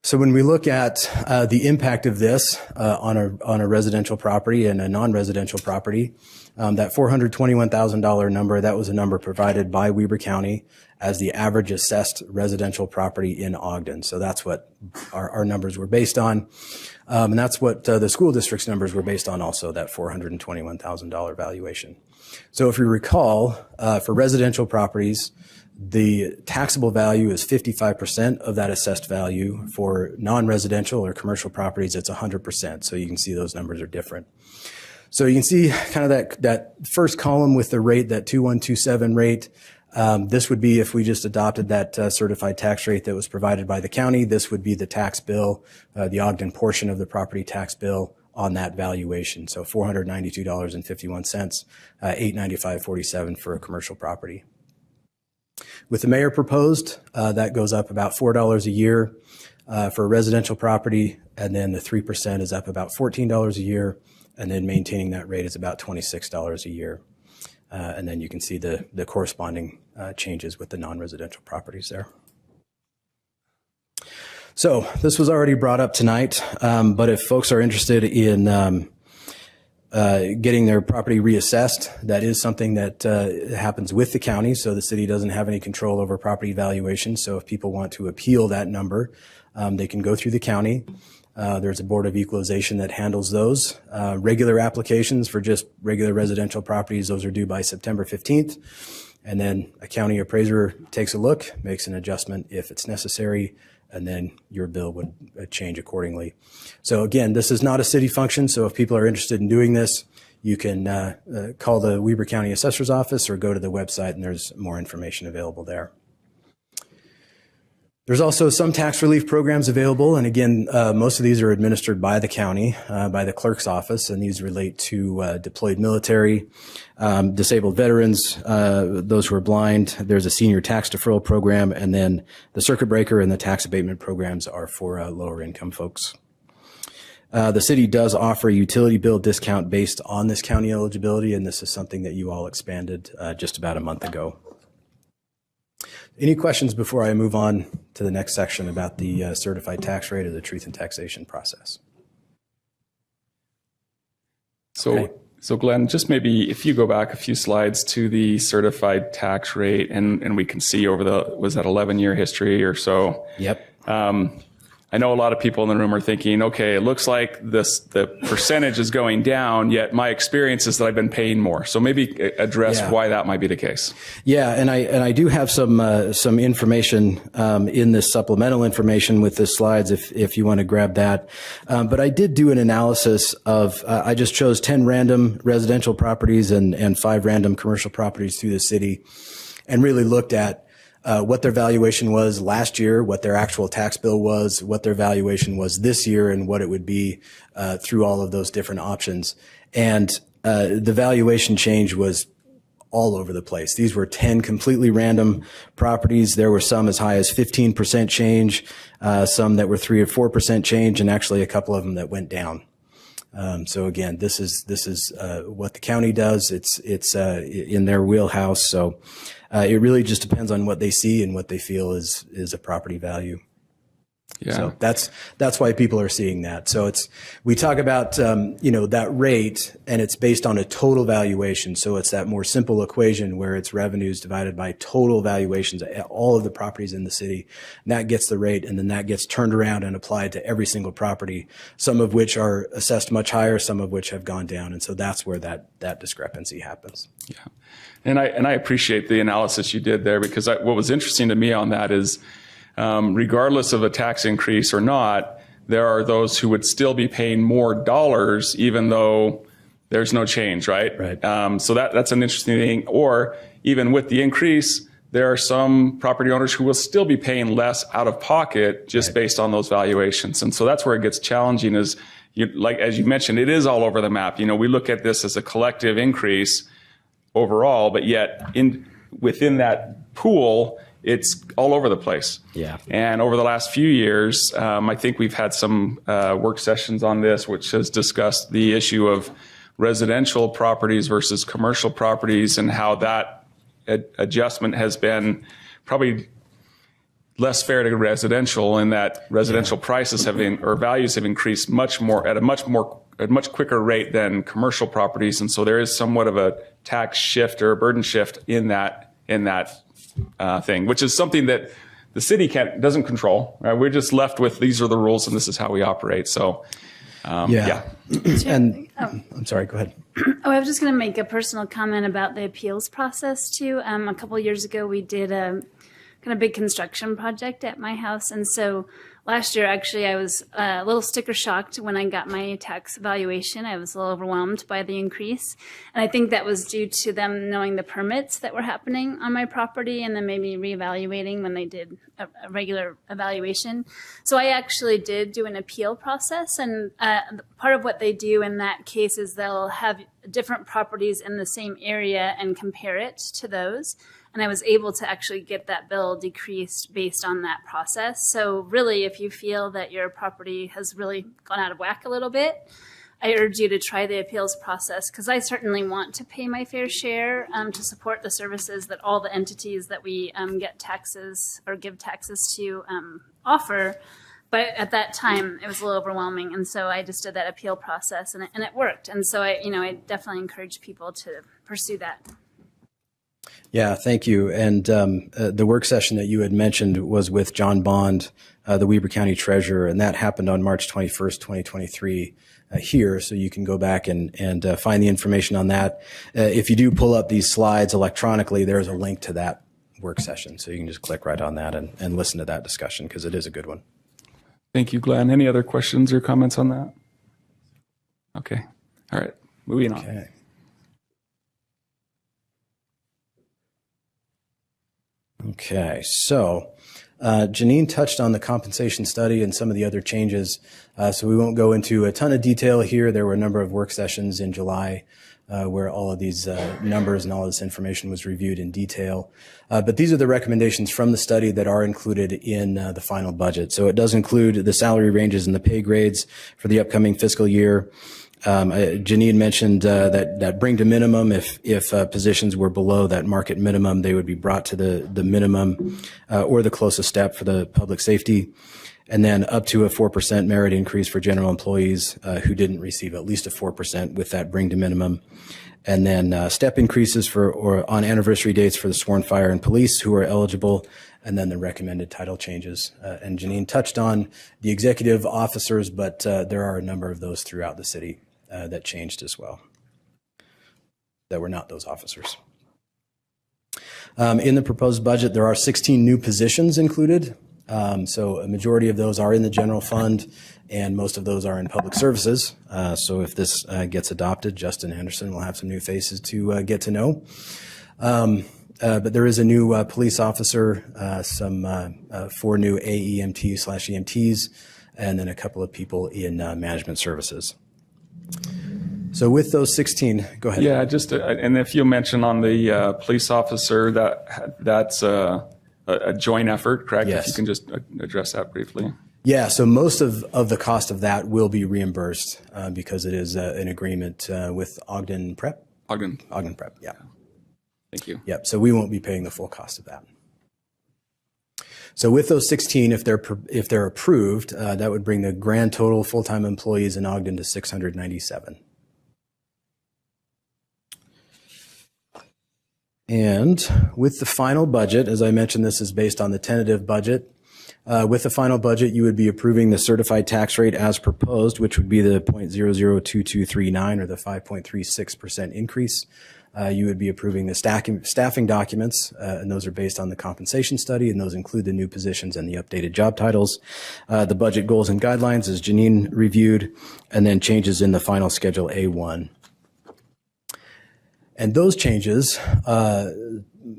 So when we look at the impact of this on a residential property and a non-residential property, that $421,000 number, that was a number provided by Weber County as the average assessed residential property in Ogden. So that's what our numbers were based on. And that's what the school district's numbers were based on also, that $421,000 valuation. So if you recall, for residential properties, the taxable value is 55% of that assessed value. For non-residential or commercial properties, it's 100%. So you can see those numbers are different. So you can see kind of that first column with the rate, that 2127 rate. This would be if we just adopted that certified tax rate that was provided by the county. This would be the tax bill, the Ogden portion of the property tax bill on that valuation. So $492.51, $895.47 for a commercial property. With the mayor proposed, that goes up about $4 a year for a residential property, and then the 3% is up about $14 a year, and then maintaining that rate is about $26 a year. And then you can see the corresponding changes with the non-residential properties there. So this was already brought up tonight, but if folks are interested in getting their property reassessed, that is something that happens with the county. So the city doesn't have any control over property valuation. So if people want to appeal that number, they can go through the county. There's a board of equalization that handles those. Regular applications for just regular residential properties, those are due by September 15th. And then a county appraiser takes a look, makes an adjustment if it's necessary, and then your bill would change accordingly. So again, this is not a city function, so if people are interested in doing this, you can call the Weber County Assessor's Office or go to the website, and there's more information available there. There's also some tax relief programs available, and again, most of these are administered by the county, by the clerk's office, and these relate to deployed military, disabled veterans, those who are blind. There's a senior tax deferral program, and then the circuit breaker and the tax abatement programs are for lower income folks. The city does offer a utility bill discount based on this county eligibility, and this is something that you all expanded just about a month ago. Any questions before I move on to the next section about the certified tax rate or the truth in taxation process? So Glenn, just maybe if you go back a few slides to the certified tax rate, and we can see over the, was that 11-year history or so? Yep. I know a lot of people in the room are thinking, okay, it looks like the percentage is going down, yet my experience is that I've been paying more. So maybe address why that might be the case. Yeah, and I do have some information in this supplemental information with the slides if you want to grab that. But I did do an analysis of I just chose 10 random residential properties and 5 random commercial properties through the city, and really looked at what their valuation was last year, what their actual tax bill was, what their valuation was this year, and what it would be through all of those different options. And the valuation change was all over the place. These were 10 completely random properties. There were some as high as 15% change, some that were 3 or 4% change, and actually a couple of them that went down. So again, this is what the county does. It's in their wheelhouse. So it really just depends on what they see and what they feel is a property value. Yeah. So that's why people are seeing that. So we talk about, that rate, and it's based on a total valuation. So it's that more simple equation where it's revenues divided by total valuations, all of the properties in the city. And that gets the rate, and then that gets turned around and applied to every single property, some of which are assessed much higher, some of which have gone down. And so that's where that discrepancy happens. Yeah. And I appreciate the analysis you did there, because what was interesting to me on that is, regardless of a tax increase or not, there are those who would still be paying more dollars even though there's no change, right? Right. So that's an interesting thing. Or even with the increase, there are some property owners who will still be paying less out of pocket just based on those valuations. And so that's where it gets challenging is, as you mentioned, it is all over the map. We look at this as a collective increase overall, but yet within that pool, it's all over the place. Yeah. And over the last few years, I think we've had some work sessions on this, which has discussed the issue of residential properties versus commercial properties, and how that adjustment has been probably less fair to residential, in that residential prices or values have increased much more at a much quicker rate than commercial properties. And so there is somewhat of a tax shift or a burden shift in that thing, which is something that the city doesn't control. Right? We're just left with, these are the rules and this is how we operate. So, yeah. And I'm sorry, go ahead. Oh, I was just going to make a personal comment about the appeals process too. A couple of years ago, we did a kind of big construction project at my house. And so last year, actually, I was a little sticker shocked when I got my tax evaluation. I was a little overwhelmed by the increase. And I think that was due to them knowing the permits that were happening on my property, and then maybe reevaluating when they did a regular evaluation. So I actually did do an appeal process. And part of what they do in that case is they'll have different properties in the same area and compare it to those. And I was able to actually get that bill decreased based on that process. So really, if you feel that your property has really gone out of whack a little bit, I urge you to try the appeals process, because I certainly want to pay my fair share to support the services that all the entities that we get taxes or give taxes to offer. But at that time, it was a little overwhelming. And so I just did that appeal process, and it worked. And so I definitely encourage people to pursue that. Yeah, thank you. And the work session that you had mentioned was with John Bond, the Weber County Treasurer, and that happened on March 21st, 2023 here. So you can go back and find the information on that. If you do pull up these slides electronically, there's a link to that work session. So you can just click right on that and listen to that discussion, because it is a good one. Thank you, Glenn. Any other questions or comments on that? Okay. All right. Moving on. Okay. Okay, so Janine touched on the compensation study and some of the other changes, so we won't go into a ton of detail here. There were a number of work sessions in July where all of these numbers and all of this information was reviewed in detail. But these are the recommendations from the study that are included in the final budget. So it does include the salary ranges and the pay grades for the upcoming fiscal year. Janine mentioned that bring to minimum. If positions were below that market minimum, they would be brought to the minimum or the closest step for the public safety. and then up to a 4% merit increase for general employees who didn't receive at least a 4% with that bring to minimum. And then step increases for or on anniversary dates for the sworn fire and police who are eligible, and then the recommended title changes. And Janine touched on the executive officers, but there are a number of those throughout the city that changed as well, that were not those officers. In the proposed budget, there are 16 new positions included. So a majority of those are in the general fund, and most of those are in public services. So if this gets adopted, Justin Henderson will have some new faces to get to know. But there is a new police officer, some 4 new AEMT/EMTs, and then a couple of people in management services. So with those 16, go ahead. Yeah, just and if you mention on the police officer that's a joint effort, correct? Yes. If you can just address that briefly. Yeah, so most of the cost of that will be reimbursed because it is an agreement with Ogden Prep. Ogden Prep, yeah. Thank you. Yep, so we won't be paying the full cost of that. So with those 16, if they're approved, that would bring the grand total full-time employees in Ogden to 697. And with the final budget, as I mentioned, this is based on the tentative budget. With the final budget, you would be approving the certified tax rate as proposed, which would be the 0.002239 or the 5.36% increase. You would be approving the staffing documents, and those are based on the compensation study, and those include the new positions and the updated job titles. The budget goals and guidelines, as Janine reviewed, and then changes in the final Schedule A1. And those changes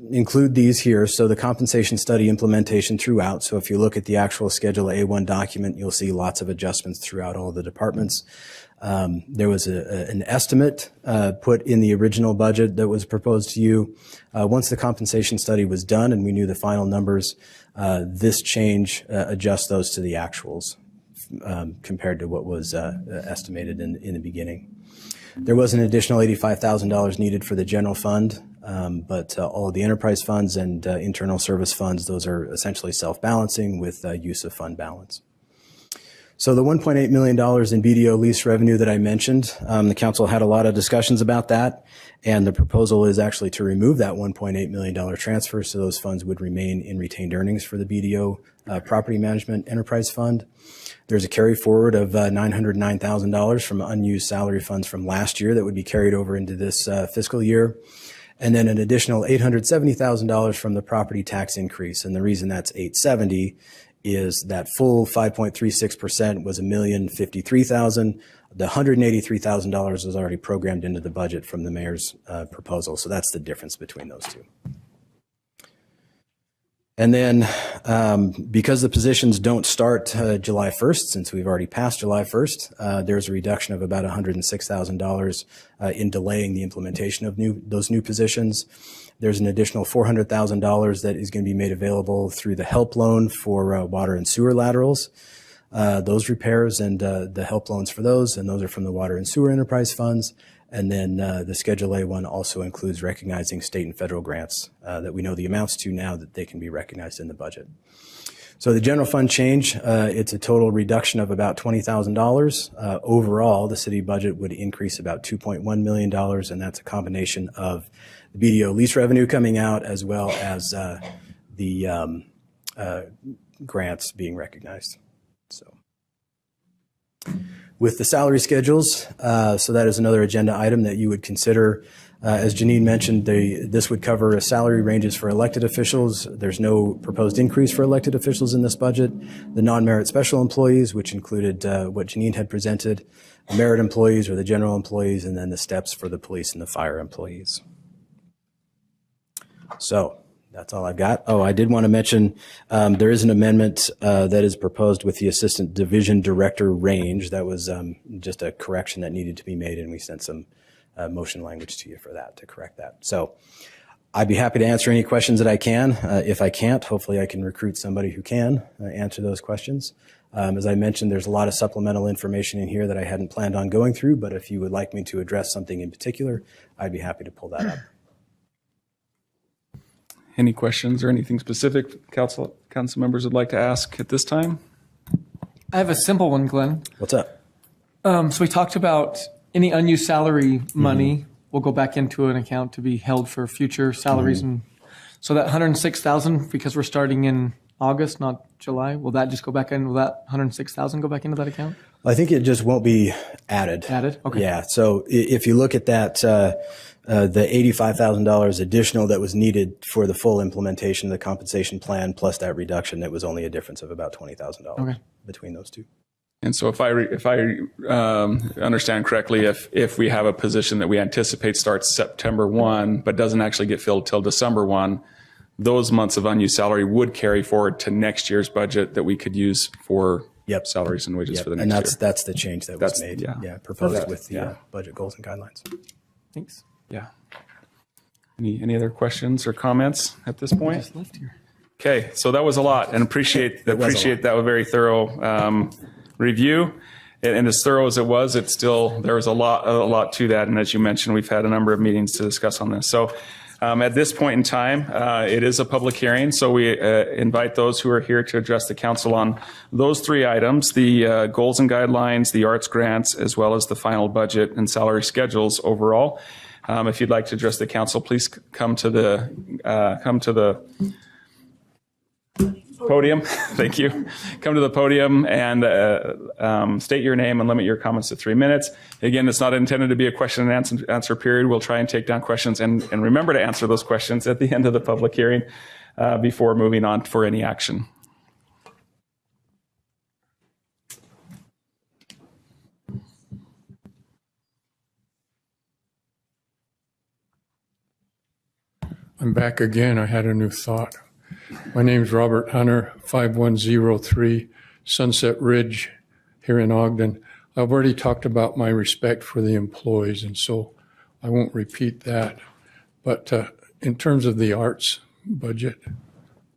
include these here. So the compensation study implementation throughout. So if you look at the actual Schedule A1 document, you'll see lots of adjustments throughout all the departments. There was an estimate put in the original budget that was proposed to you. Once the compensation study was done and we knew the final numbers, this change adjusts those to the actuals compared to what was estimated in the beginning. There was an additional $85,000 needed for the general fund, but all of the enterprise funds and internal service funds, those are essentially self-balancing with use of fund balance. So the $1.8 million in BDO lease revenue that I mentioned, the council had a lot of discussions about that, and the proposal is actually to remove that $1.8 million transfer, so those funds would remain in retained earnings for the BDO Property Management Enterprise Fund. There's a carry forward of $909,000 from unused salary funds from last year that would be carried over into this fiscal year. And then an additional $870,000 from the property tax increase. And the reason that's $870,000 is that full 5.36% was $1,053,000. The $183,000 was already programmed into the budget from the mayor's proposal. So that's the difference between those two. And then because the positions don't start July 1st, since we've already passed July 1st, there's a reduction of about $106,000 in delaying the implementation of those new positions. There's an additional $400,000 that is going to be made available through the HELP loan for water and sewer laterals. Those repairs and the HELP loans for those, and those are from the water and sewer enterprise funds. And then the Schedule A1 also includes recognizing state and federal grants that we know the amounts to now that they can be recognized in the budget. So the general fund change, it's a total reduction of about $20,000. Overall, the city budget would increase about $2.1 million, and that's a combination of the BDO lease revenue coming out as well as the grants being recognized. So. With the salary schedules, so that is another agenda item that you would consider. As Janine mentioned, this would cover salary ranges for elected officials. There's no proposed increase for elected officials in this budget. The non-merit special employees, which included what Janine had presented, the merit employees or the general employees, and then the steps for the police and the fire employees. So that's all I've got. Oh, I did want to mention there is an amendment that is proposed with the assistant division director range. That was just a correction that needed to be made, and we sent some motion language to you for that to correct that. So I'd be happy to answer any questions that I can. If I can't, hopefully I can recruit somebody who can answer those questions. As I mentioned, there's a lot of supplemental information in here that I hadn't planned on going through, but if you would like me to address something in particular, I'd be happy to pull that up. Any questions or anything specific council members would like to ask at this time? I have a simple one, Glenn. What's up? So we talked about any unused salary money will go back into an account to be held for future salaries, and so that 106,000, because we're starting in August, not July, will that just go back in? Will that 106,000 go back into that account? I think it just won't be added. Added? Okay. Yeah. So if you look at that, the $85,000 additional that was needed for the full implementation of the compensation plan, plus that reduction, it was only a difference of about $20,000 between those two. And so if I understand correctly, if we have a position that we anticipate starts September 1, but doesn't actually get filled till December 1, those months of unused salary would carry forward to next year's budget that we could use for salaries and wages for the next year. And that's the change that was made. Yeah, proposed with the budget goals and guidelines. Thanks. Yeah. Any other questions or comments at this point? Just left here. Okay, so that was a lot, and appreciate that a very thorough review. And as thorough as it was, there was a lot to that. And as you mentioned, we've had a number of meetings to discuss on this. So at this point in time, it is a public hearing. So we invite those who are here to address the council on those three items: the goals and guidelines, the arts grants, as well as the final budget and salary schedules overall. If you'd like to address the council, please come to the podium. Thank you. Come to the podium and state your name and limit your comments to 3 minutes. Again, it's not intended to be a question and answer period. We'll try and take down questions and remember to answer those questions at the end of the public hearing before moving on for any action. I'm back again. I had a new thought. My name's Robert Hunter, 5103 Sunset Ridge here in Ogden. I've already talked about my respect for the employees, and so I won't repeat that. But in terms of the arts budget,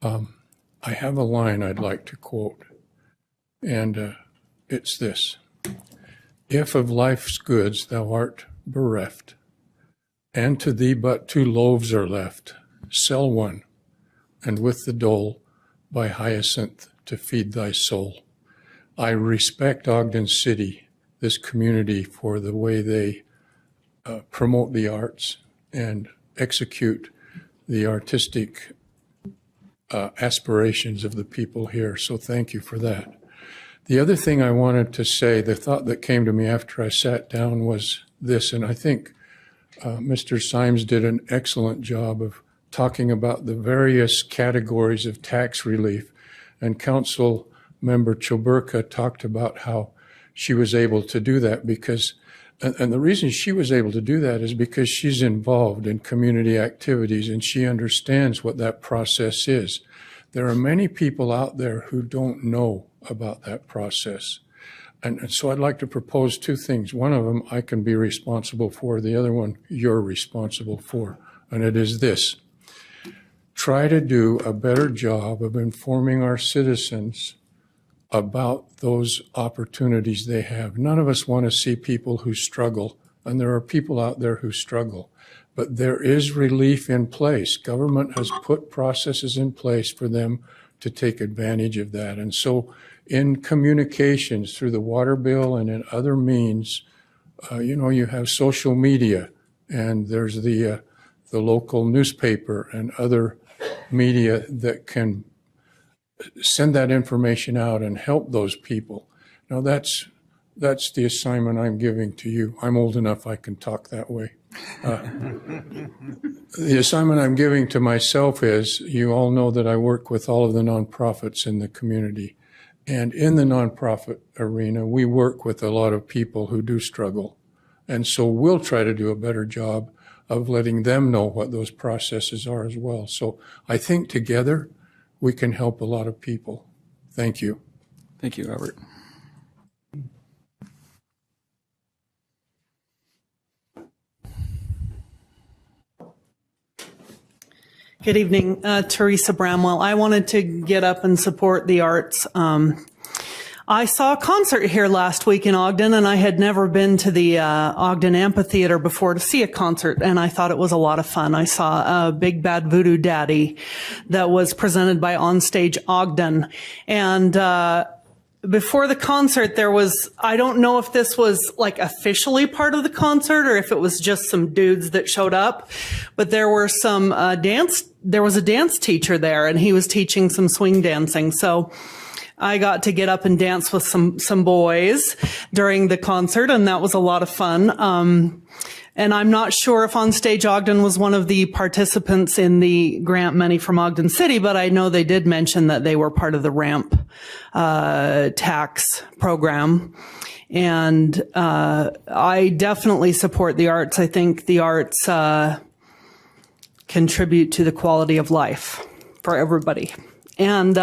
I have a line I'd like to quote, and it's this: "If of life's goods thou art bereft, and to thee but 2 loaves are left, sell one, and with the dole buy hyacinth to feed thy soul." I respect Ogden City, this community, for the way they promote the arts and execute the artistic aspirations of the people here. So thank you for that. The other thing I wanted to say, the thought that came to me after I sat down was this, and I think Mr. Symes did an excellent job of talking about the various categories of tax relief, and Council Member Choburka talked about how she was able to do that because, and the reason she was able to do that is because she's involved in community activities and she understands what that process is. There are many people out there who don't know about that process. And so I'd like to propose 2 things. One of them I can be responsible for, the other one you're responsible for, and it is this: try to do a better job of informing our citizens about those opportunities they have. None of us want to see people who struggle, and there are people out there who struggle, but there is relief in place. Government has put processes in place for them to take advantage of that. And so in communications through the water bill and in other means, you have social media, and there's the local newspaper and other media that can send that information out and help those people. Now that's the assignment I'm giving to you. I'm old enough I can talk that way. The assignment I'm giving to myself is, you all know that I work with all of the nonprofits in the community. And in the nonprofit arena, we work with a lot of people who do struggle. And so we'll try to do a better job of letting them know what those processes are as well. So I think together we can help a lot of people. Thank you. Thank you, Robert. Good evening, Teresa Bramwell. I wanted to get up and support the arts. I saw a concert here last week in Ogden, and I had never been to the Ogden Amphitheater before to see a concert, and I thought it was a lot of fun. I saw Big Bad Voodoo Daddy that was presented by Onstage Ogden, and before the concert, there was, I don't know if this was like officially part of the concert or if it was just some dudes that showed up, but there were some there was a dance teacher there and he was teaching some swing dancing. So I got to get up and dance with some boys during the concert, and that was a lot of fun. And I'm not sure if On Stage Ogden was one of the participants in the grant money from Ogden City, but I know they did mention that they were part of the ramp tax program. And I definitely support the arts. I think the arts contribute to the quality of life for everybody. And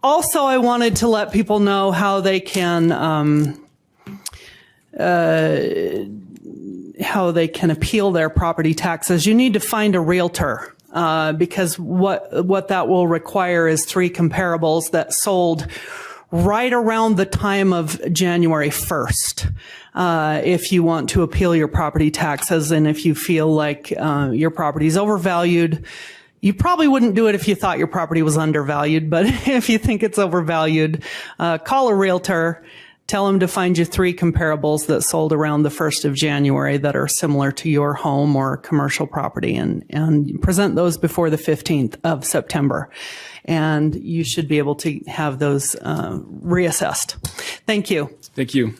also, I wanted to let people know how they can appeal their property taxes. You need to find a realtor, because what that will require is 3 comparables that sold right around the time of January 1st. If you want to appeal your property taxes, and if you feel like your property is overvalued. You probably wouldn't do it if you thought your property was undervalued, but if you think it's overvalued, call a realtor. Tell them to find you 3 comparables that sold around the 1st of January that are similar to your home or commercial property, and present those before the 15th of September. And you should be able to have those reassessed. Thank you. Thank you.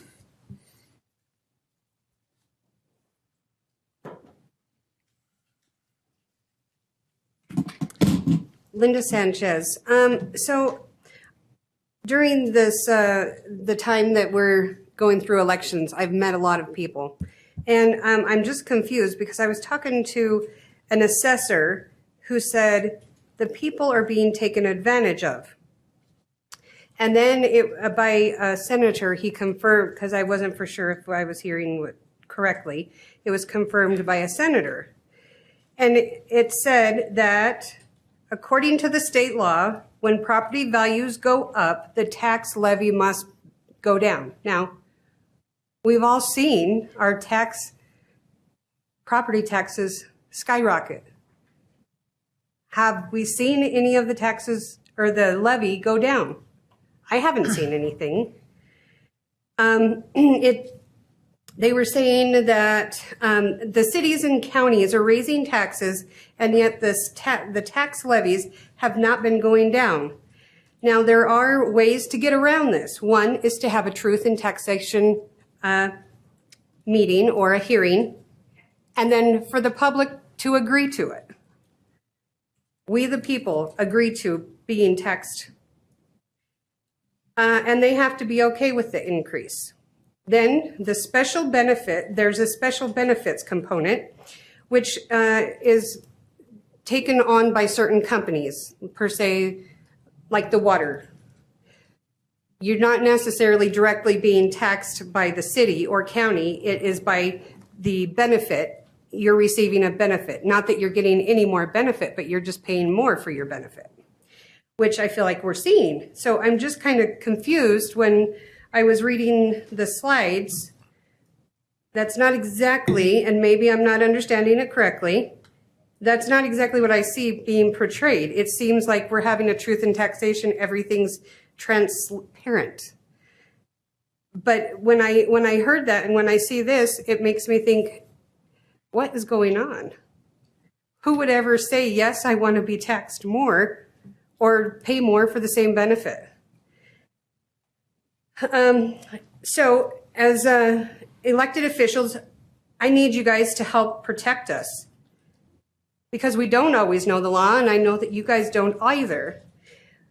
Linda Sanchez. So during this, the time that we're going through elections, I've met a lot of people. And I'm just confused because I was talking to an assessor who said the people are being taken advantage of. And then by a senator, he confirmed, because I wasn't for sure if I was hearing it correctly, it was confirmed by a senator. And it said that according to the state law, when property values go up, the tax levy must go down. Now, we've all seen our property taxes skyrocket. Have we seen any of the taxes or the levy go down? I haven't seen anything. They were saying that the cities and counties are raising taxes, and yet the tax levies have not been going down. Now, there are ways to get around this. One is to have a truth in taxation meeting or a hearing, and then for the public to agree to it. We, the people, agree to being taxed. And they have to be okay with the increase. Then the special benefit, there's a special benefits component, which is taken on by certain companies, per se, like the water. You're not necessarily directly being taxed by the city or county. It is by the benefit. You're receiving a benefit. Not that you're getting any more benefit, but you're just paying more for your benefit, which I feel like we're seeing. So I'm just kind of confused when I was reading the slides. That's not exactly, and maybe I'm not understanding it correctly, that's not exactly what I see being portrayed. It seems like we're having a truth in taxation, everything's transparent. But when I heard that and when I see this, it makes me think, what is going on? Who would ever say, yes, I want to be taxed more or pay more for the same benefit? So as elected officials, I need you guys to help protect us because we don't always know the law, and I know that you guys don't either.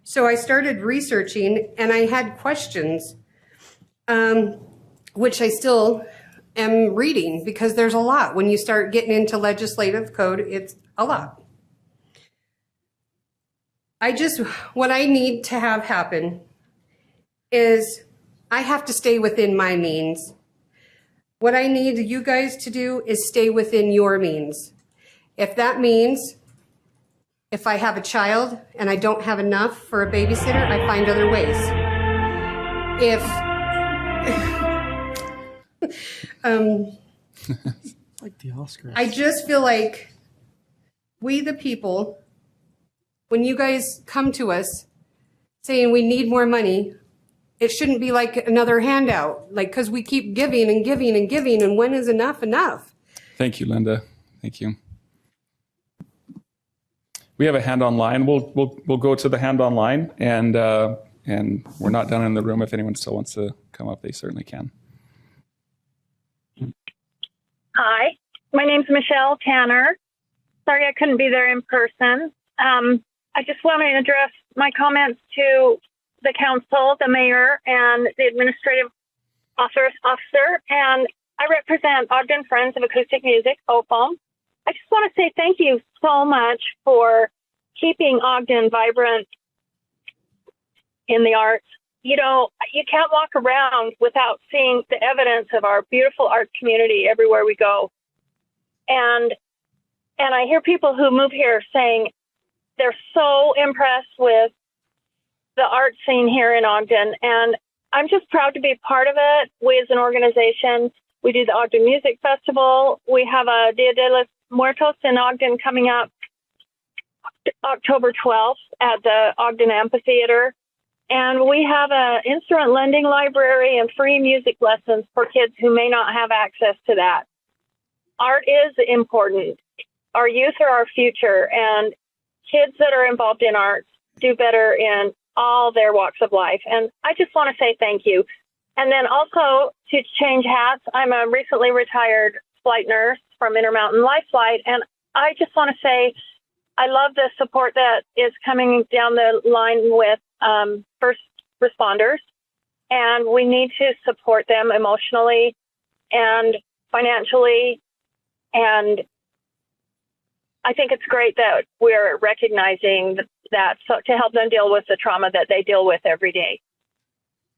So I started researching, and I had questions, which I still am reading because there's a lot. When you start getting into legislative code, it's a lot. What I need to have happen is I have to stay within my means. What I need you guys to do is stay within your means. If that means if I have a child and I don't have enough for a babysitter, I find other ways. Like the Oscars. I just feel like we, the people, when you guys come to us saying we need more money, It shouldn't be like another handout, like, because we keep giving and giving and giving, and when is enough enough? Thank you, Linda. Thank you. We have a hand online. We'll go to the hand online, and we're not done in the room. If anyone still wants to come up, they certainly can. Hi, my name's Michelle Tanner. Sorry I couldn't be there in person. I just want to address my comments to the council, the mayor, and the administrative officer. And I represent Ogden Friends of Acoustic Music, OFOM. I just want to say thank you so much for keeping Ogden vibrant in the arts. You know, you can't walk around without seeing the evidence of our beautiful art community everywhere we go. And I hear people who move here saying they're so impressed with the art scene here in Ogden. And I'm just proud to be part of it. We as an organization, we do the Ogden Music Festival. We have a Dia de los Muertos in Ogden coming up October 12th at the Ogden Amphitheater. And we have an instrument lending library and free music lessons for kids who may not have access to that. Art is important. Our youth are our future, and kids that are involved in arts do better in all their walks of life. And I just want to say thank you. And then also to change hats, I'm a recently retired flight nurse from Intermountain Life Flight, and I just want to say I love the support that is coming down the line with first responders, and we need to support them emotionally and financially. And I think it's great that we're recognizing that to help them deal with the trauma that they deal with every day.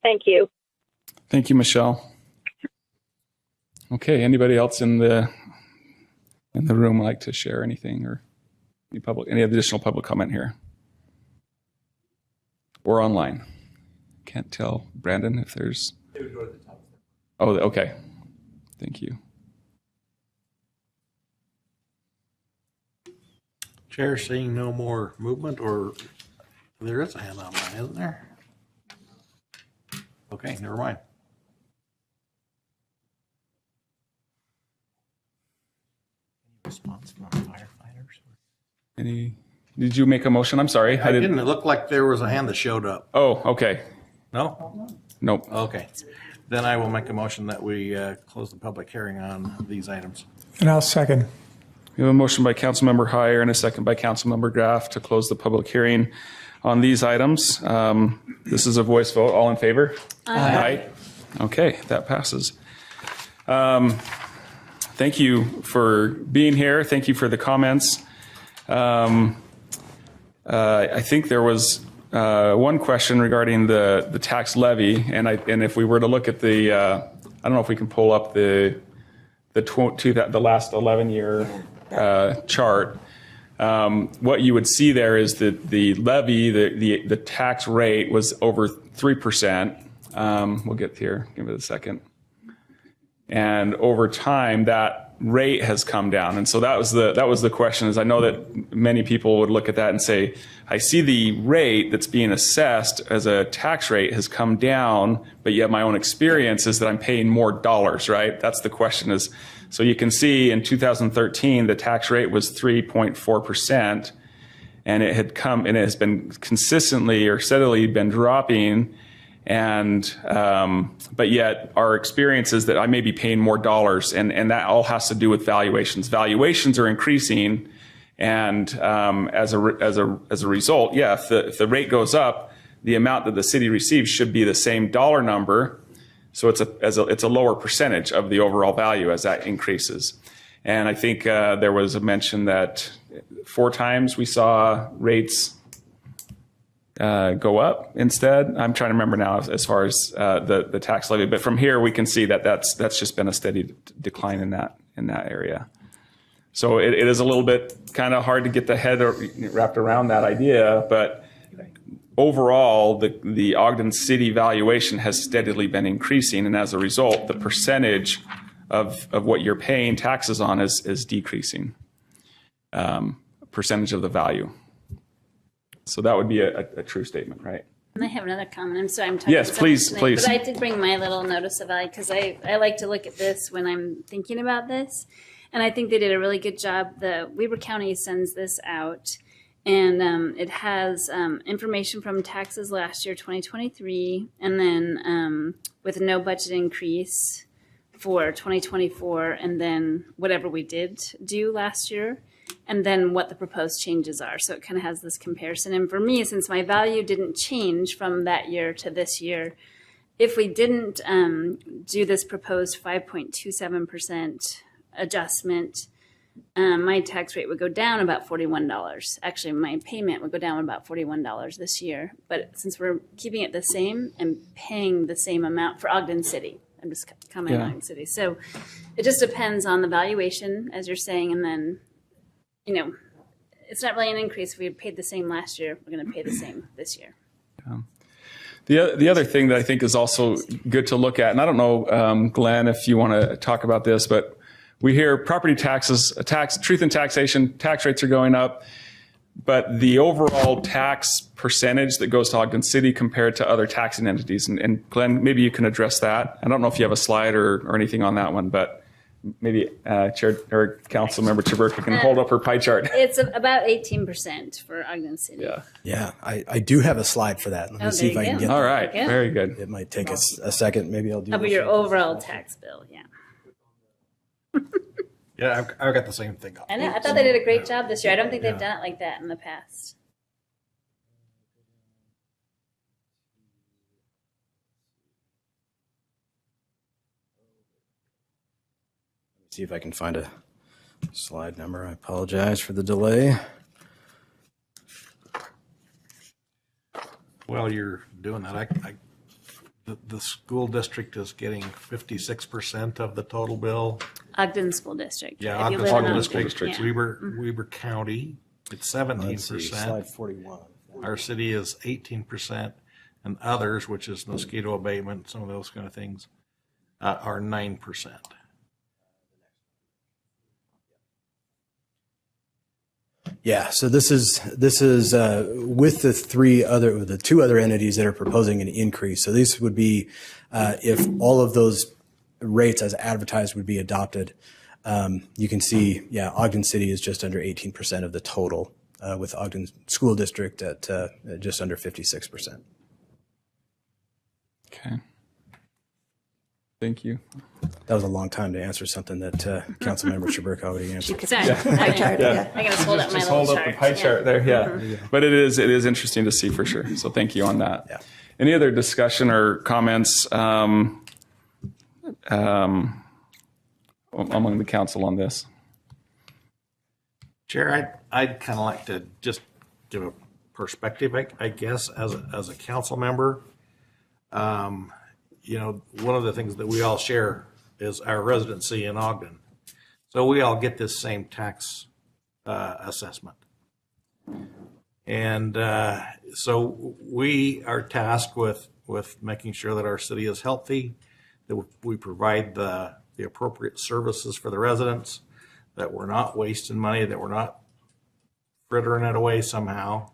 Thank you. Thank you, Michelle. Okay, anybody else in the room like to share anything or any additional public comment here? Or online? Can't tell. Brandon, if there's... Oh, okay. Thank you. Chair, seeing no more movement, or there is a hand online, isn't there? Okay, never mind. Response from firefighters? Did you make a motion? I'm sorry. I didn't. It looked like there was a hand that showed up. Oh, okay. No? Nope. Okay. Then I will make a motion that we close the public hearing on these items. And I'll second. We have a motion by Councilmember Heyer and a second by Councilmember Graff to close the public hearing on these items. This is a voice vote. All in favor? Aye. Okay, that passes. Thank you for being here. Thank you for the comments. I think there was one question regarding the tax levy, and if we were to look at the, I don't know if we can pull up the last 11-year chart. What you would see there is that the levy, the tax rate was over 3%. We'll get here. Give it a second. And over time, that rate has come down. And so that was the question. Is I know that many people would look at that and say, I see the rate that's being assessed as a tax rate has come down, but yet my own experience is that I'm paying more dollars, right? That's the question. Is so you can see in 2013 the tax rate was 3.4%, and it has been consistently or steadily been dropping. And but yet our experience is that I may be paying more dollars, and that all has to do with valuations. Valuations are increasing, and as a result, yeah, if the rate goes up, the amount that the city receives should be the same dollar number. So it's a lower percentage of the overall value as that increases. And I think there was a mention that 4 times we saw rates go up instead. I'm trying to remember now as far as the tax levy, but from here we can see that that's just been a steady decline in that area. So it is a little bit kind of hard to get the head wrapped around that idea, but overall the Ogden City valuation has steadily been increasing, and as a result, the percentage of what you're paying taxes on is decreasing, percentage of the value. So that would be a true statement, right? And I have another comment. I'm sorry, I'm talking Yes, so please, much tonight, please. But I did bring my little notice of value because I like to look at this when I'm thinking about this. And I think they did a really good job. The Weber County sends this out, and it has information from taxes last year, 2023, and then with no budget increase for 2024, and then whatever we did do last year, and then what the proposed changes are. So it kind of has this comparison. And for me, since my value didn't change from that year to this year, if we didn't do this proposed 5.27% adjustment, my tax rate would go down about $41. Actually, my payment would go down about $41 this year. But since we're keeping it the same and paying the same amount for Ogden City, I'm just commenting on Ogden City. So it just depends on the valuation, as you're saying, and then, you know, it's not really an increase. If we had paid the same last year, we're going to pay the same this year. The other thing that I think is also good to look at, and I don't know, Glenn, if you want to talk about this, but we hear property taxes, truth in taxation, tax rates are going up, but the overall tax percentage that goes to Ogden City compared to other taxing entities, and Glenn, maybe you can address that. I don't know if you have a slide or anything on that one, but maybe Chair or Councilmember Chaburka can hold up her pie chart. It's about 18% for Ogden City. Yeah, I do have a slide for that. Let me see if I can get All that. right, very good. It might take us a second. Maybe I'll do Of this. your overall tax bill, yeah. Yeah, I've got the same thing. I know. I thought they did a great job this year. I don't think they've done it like that in the past. See if I can find a slide number. I apologize for the delay. While you're doing that, the school district is getting 56% of the total bill. Ogden School District. Yeah, If you Ogden live in School Ogden, District. yeah. Weber County, it's Let's see, 17%. slide 41. Our city is 18%, and others, which is mosquito abatement, some of those kind of things, are 9%. Yeah, so this is with the two other entities that are proposing an increase. So these would be if all of those rates as advertised would be adopted. You can see, Ogden City is just under 18% of the total, with Ogden School District at just under 56%. Okay. Thank you. That was a long time to answer something that Councilmember Chaburka already answered. Sorry. Pie chart, I gotta hold up my Just little hold up chart. the pie chart there, But it is interesting to see for sure. So thank you on that. Yeah. Any other discussion or comments among the council on this? Chair, I'd kind of like to just give a perspective, I guess, as a council member. You know, one of the things that we all share is our residency in Ogden. So we all get this same tax assessment. And so we are tasked with making sure that our city is healthy, that we provide the appropriate services for the residents, that we're not wasting money, that we're not frittering it away somehow.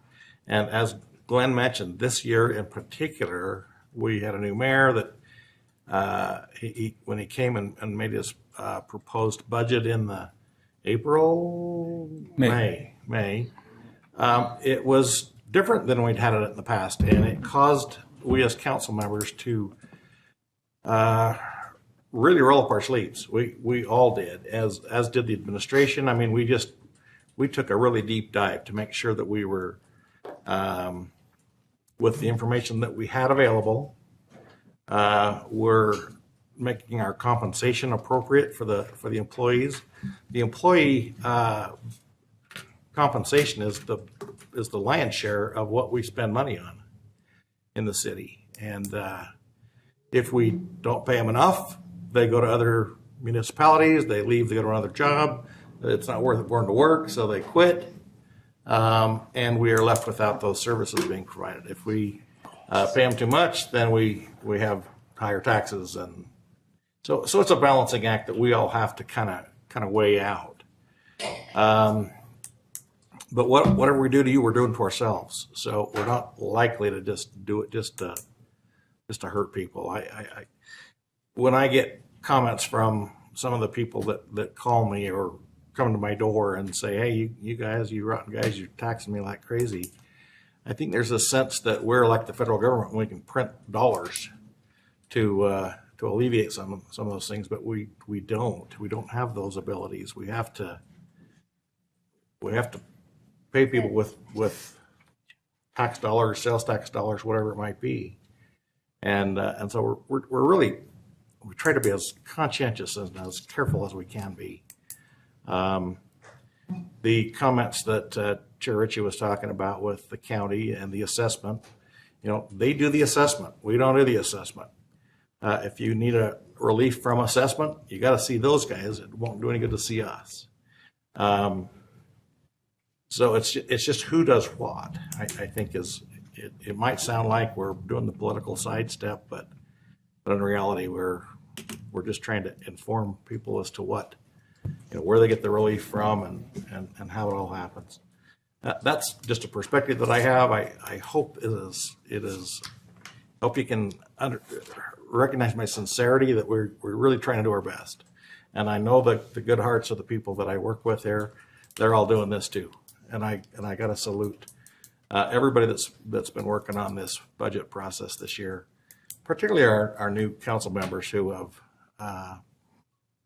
And as Glenn mentioned, this year in particular, we had a new mayor that when he came and made his proposed budget in the May, it was different than we'd had it in the past, and it caused we as council members to really roll up our sleeves. We all did, as did the administration. I mean, we took a really deep dive to make sure that we were with the information that we had available. We're making our compensation appropriate for the employees. The employee compensation is the lion's share of what we spend money on in the city. And if we don't pay them enough, they go to other municipalities. They leave. They go to another job. It's not worth it for them to work, so they quit. And we are left without those services being provided. If we pay them too much, then we have higher taxes, and so it's a balancing act that we all have to kind of weigh out. But whatever we do to you, we're doing to ourselves. So we're not likely to just do it just to hurt people. When I get comments from some of the people that call me or come to my door and say, "Hey, you guys, you rotten guys, you're taxing me like crazy," I think there's a sense that we're like the federal government. We can print dollars to alleviate some of those things, but we don't. We don't have those abilities. We have to pay people with tax dollars, sales tax dollars, whatever it might be, and so we try to be as conscientious and as careful as we can be. The comments that Chair Ritchie was talking about with the county and the assessment, they do the assessment. We don't do the assessment. If you need a relief from assessment, you got to see those guys. It won't do any good to see us. So it's just who does what. I think it might sound like we're doing the political sidestep, but in reality we're just trying to inform people as to what where they get the relief from and how it all happens. That's just a perspective that I have. I hope it is. Hope you can recognize my sincerity that we're really trying to do our best, and I know that the good hearts of the people that I work with there, they're all doing this too. And I got to salute everybody that's been working on this budget process this year, particularly our new council members who have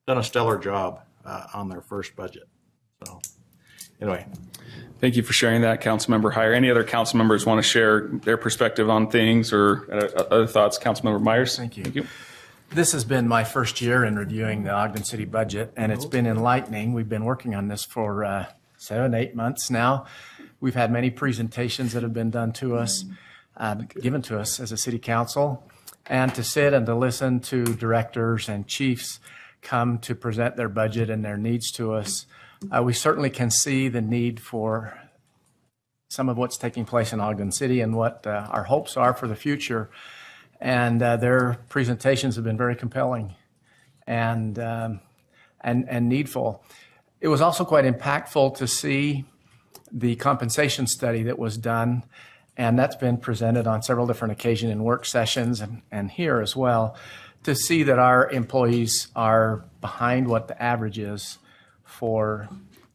done a stellar job on their first budget. So anyway. Thank you for sharing that, Councilmember Heyer. Any other council members want to share their perspective on things or other thoughts? Councilmember Myers. Thank you. This has been my first year in reviewing the Ogden City budget, and it's been enlightening. We've been working on this for 7-8 months now. We've had many presentations that have been done to us, given to us as a city council, and to sit and to listen to directors and chiefs come to present their budget and their needs to us. We certainly can see the need for some of what's taking place in Ogden City and what our hopes are for the future. And their presentations have been very compelling and needful. It was also quite impactful to see the compensation study that was done, and that's been presented on several different occasions in work sessions and here as well, to see that our employees are behind what the average is for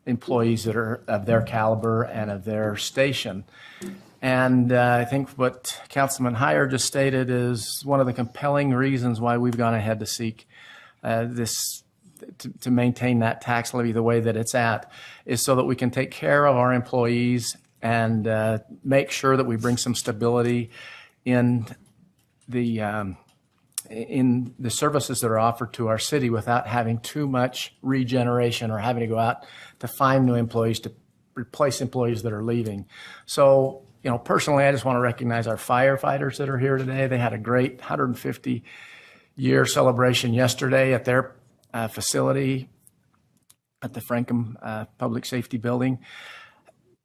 employees that are of their caliber and of their station. And I think what Councilman Heyer just stated is one of the compelling reasons why we've gone ahead to seek to maintain that tax levy the way that it's at, is so that we can take care of our employees and make sure that we bring some stability in the services that are offered to our city without having too much regeneration or having to go out to find new employees to replace employees that are leaving. So, personally, I just want to recognize our firefighters that are here today. They had a great 150-year celebration yesterday at their facility at the Frankham Public Safety Building.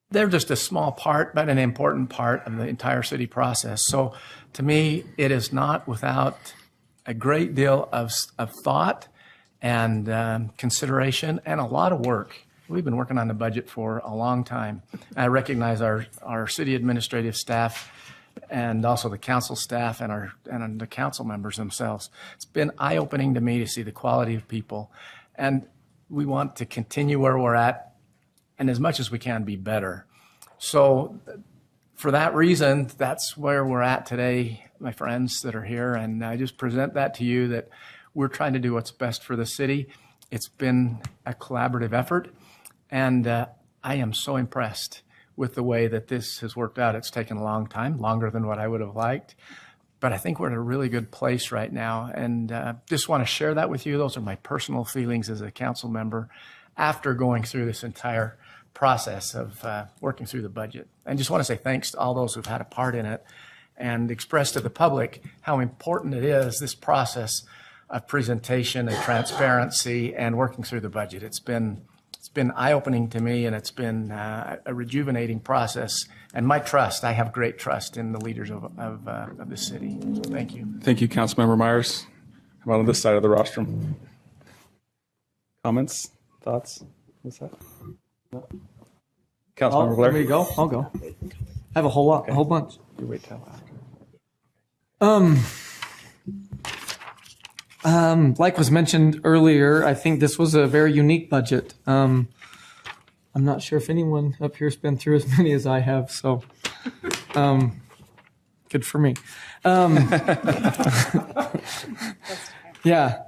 They're just a small part, but an important part of the entire city process. So to me, it is not without a great deal of thought and consideration and a lot of work. We've been working on the budget for a long time. I recognize our city administrative staff and also the council staff and the council members themselves. It's been eye-opening to me to see the quality of people, and we want to continue where we're at and as much as we can be better. So for that reason, that's where we're at today, my friends that are here, and I just present that to you, that we're trying to do what's best for the city. It's been a collaborative effort, and I am so impressed with the way that this has worked out. It's taken a long time, longer than what I would have liked, but I think we're in a really good place right now, and just want to share that with you. Those are my personal feelings as a council member after going through this entire process of working through the budget. And just want to say thanks to all those who've had a part in it and express to the public how important it is, this process of presentation and transparency and working through the budget. It's been eye-opening to me, and it's been a rejuvenating process. And my trust, I have great trust in the leaders of the city. So thank you. Thank you, Councilmember Myers. How about on this side of the rostrum? Comments, thoughts? What's that? No? Councilmember Oh, Blair. there you go. I'll go. I have a whole lot, a whole bunch. You wait till after. Like was mentioned earlier, I think this was a very unique budget. I'm not sure if anyone up here has been through as many as I have, so good for me. Yeah.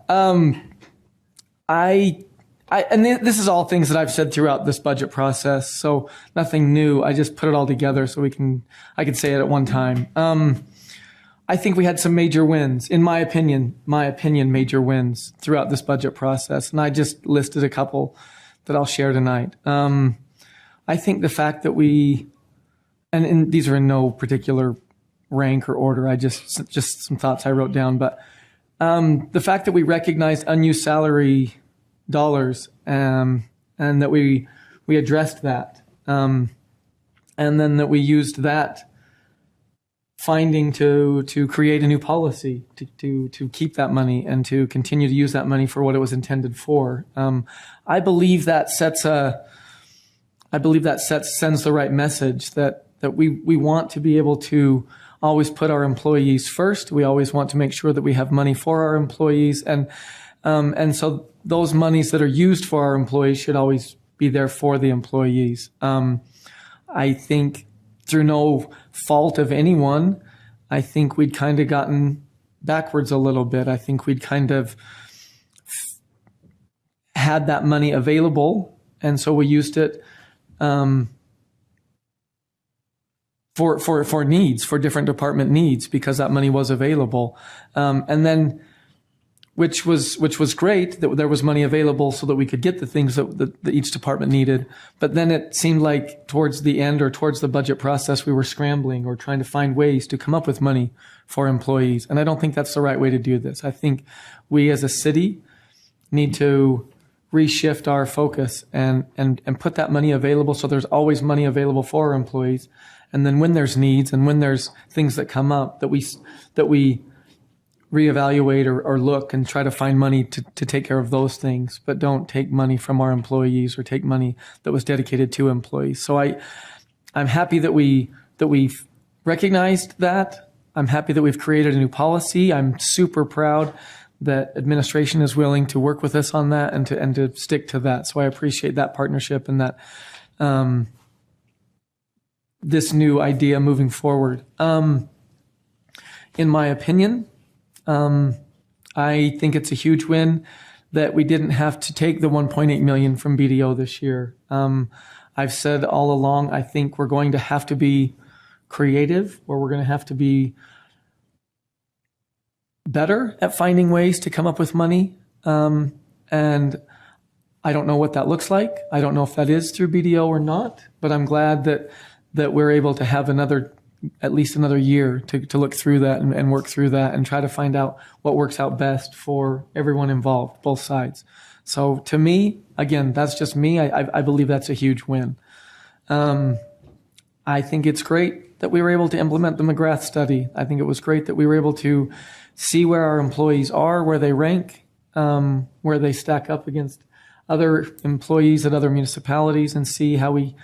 This is all things that I've said throughout this budget process, so nothing new. I just put it all together so I could say it at one time. I think we had some major wins, in my opinion, major wins throughout this budget process. And I just listed a couple that I'll share tonight. I think the fact that and these are in no particular rank or order, I just some thoughts I wrote down, but the fact that we recognized unused salary dollars and that we addressed that, and then that we used that finding to create a new policy to keep that money and to continue to use that money for what it was intended for. I believe that sends the right message that we want to be able to always put our employees first. We always want to make sure that we have money for our employees, and so those monies that are used for our employees should always be there for the employees. I think through no fault of anyone, I think we'd kind of gotten backwards a little bit. I think we'd kind of had that money available, and so we used it for needs, for different department needs, because that money was available. And then, which was great that there was money available so that we could get the things that each department needed. But then it seemed like towards the end or towards the budget process, we were scrambling or trying to find ways to come up with money for employees. And I don't think that's the right way to do this. I think we as a city need to reshift our focus and put that money available so there's always money available for our employees. And then when there's needs and when there's things that come up, that we reevaluate or look and try to find money to take care of those things, but don't take money from our employees or take money that was dedicated to employees. So I'm happy that we've recognized that. I'm happy that we've created a new policy. I'm super proud that administration is willing to work with us on that and to stick to that. So I appreciate that partnership and that this new idea moving forward. In my opinion, I think it's a huge win that we didn't have to take the 1.8 million from BDO this year. I've said all along, I think we're going to have to be creative, or we're going to have to be better at finding ways to come up with money. And I don't know what that looks like. I don't know if that is through BDO or not, but I'm glad that we're able to have at least another year to look through that and work through that and try to find out what works out best for everyone involved, both sides. So to me, again, that's just me. I believe that's a huge win. I think it's great that we were able to implement the McGrath study. I think it was great that we were able to see where our employees are, where they rank, where they stack up against other employees at other municipalities, and see how we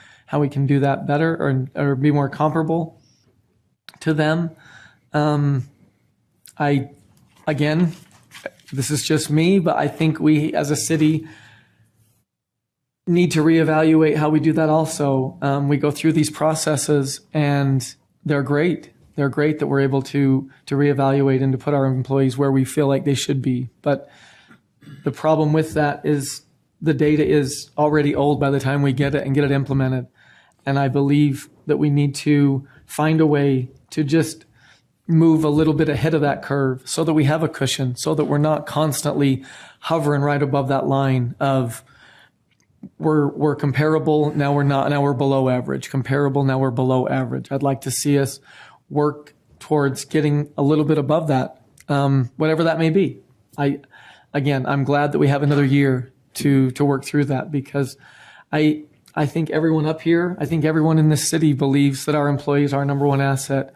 can do that better or be more comparable to them. Again, this is just me, but I think we as a city need to reevaluate how we do that also. We go through these processes and they're great. They're great that we're able to reevaluate and to put our employees where we feel like they should be. But the problem with that is the data is already old by the time we get it and get it implemented. And I believe that we need to find a way to just move a little bit ahead of that curve so that we have a cushion, so that we're not constantly hovering right above that line of we're comparable, now we're not, now we're below average, comparable, now we're below average. I'd like to see us work towards getting a little bit above that, whatever that may be. I'm glad that we have another year to work through that, because I think everyone up here, I think everyone in this city believes that our employees are our number one asset.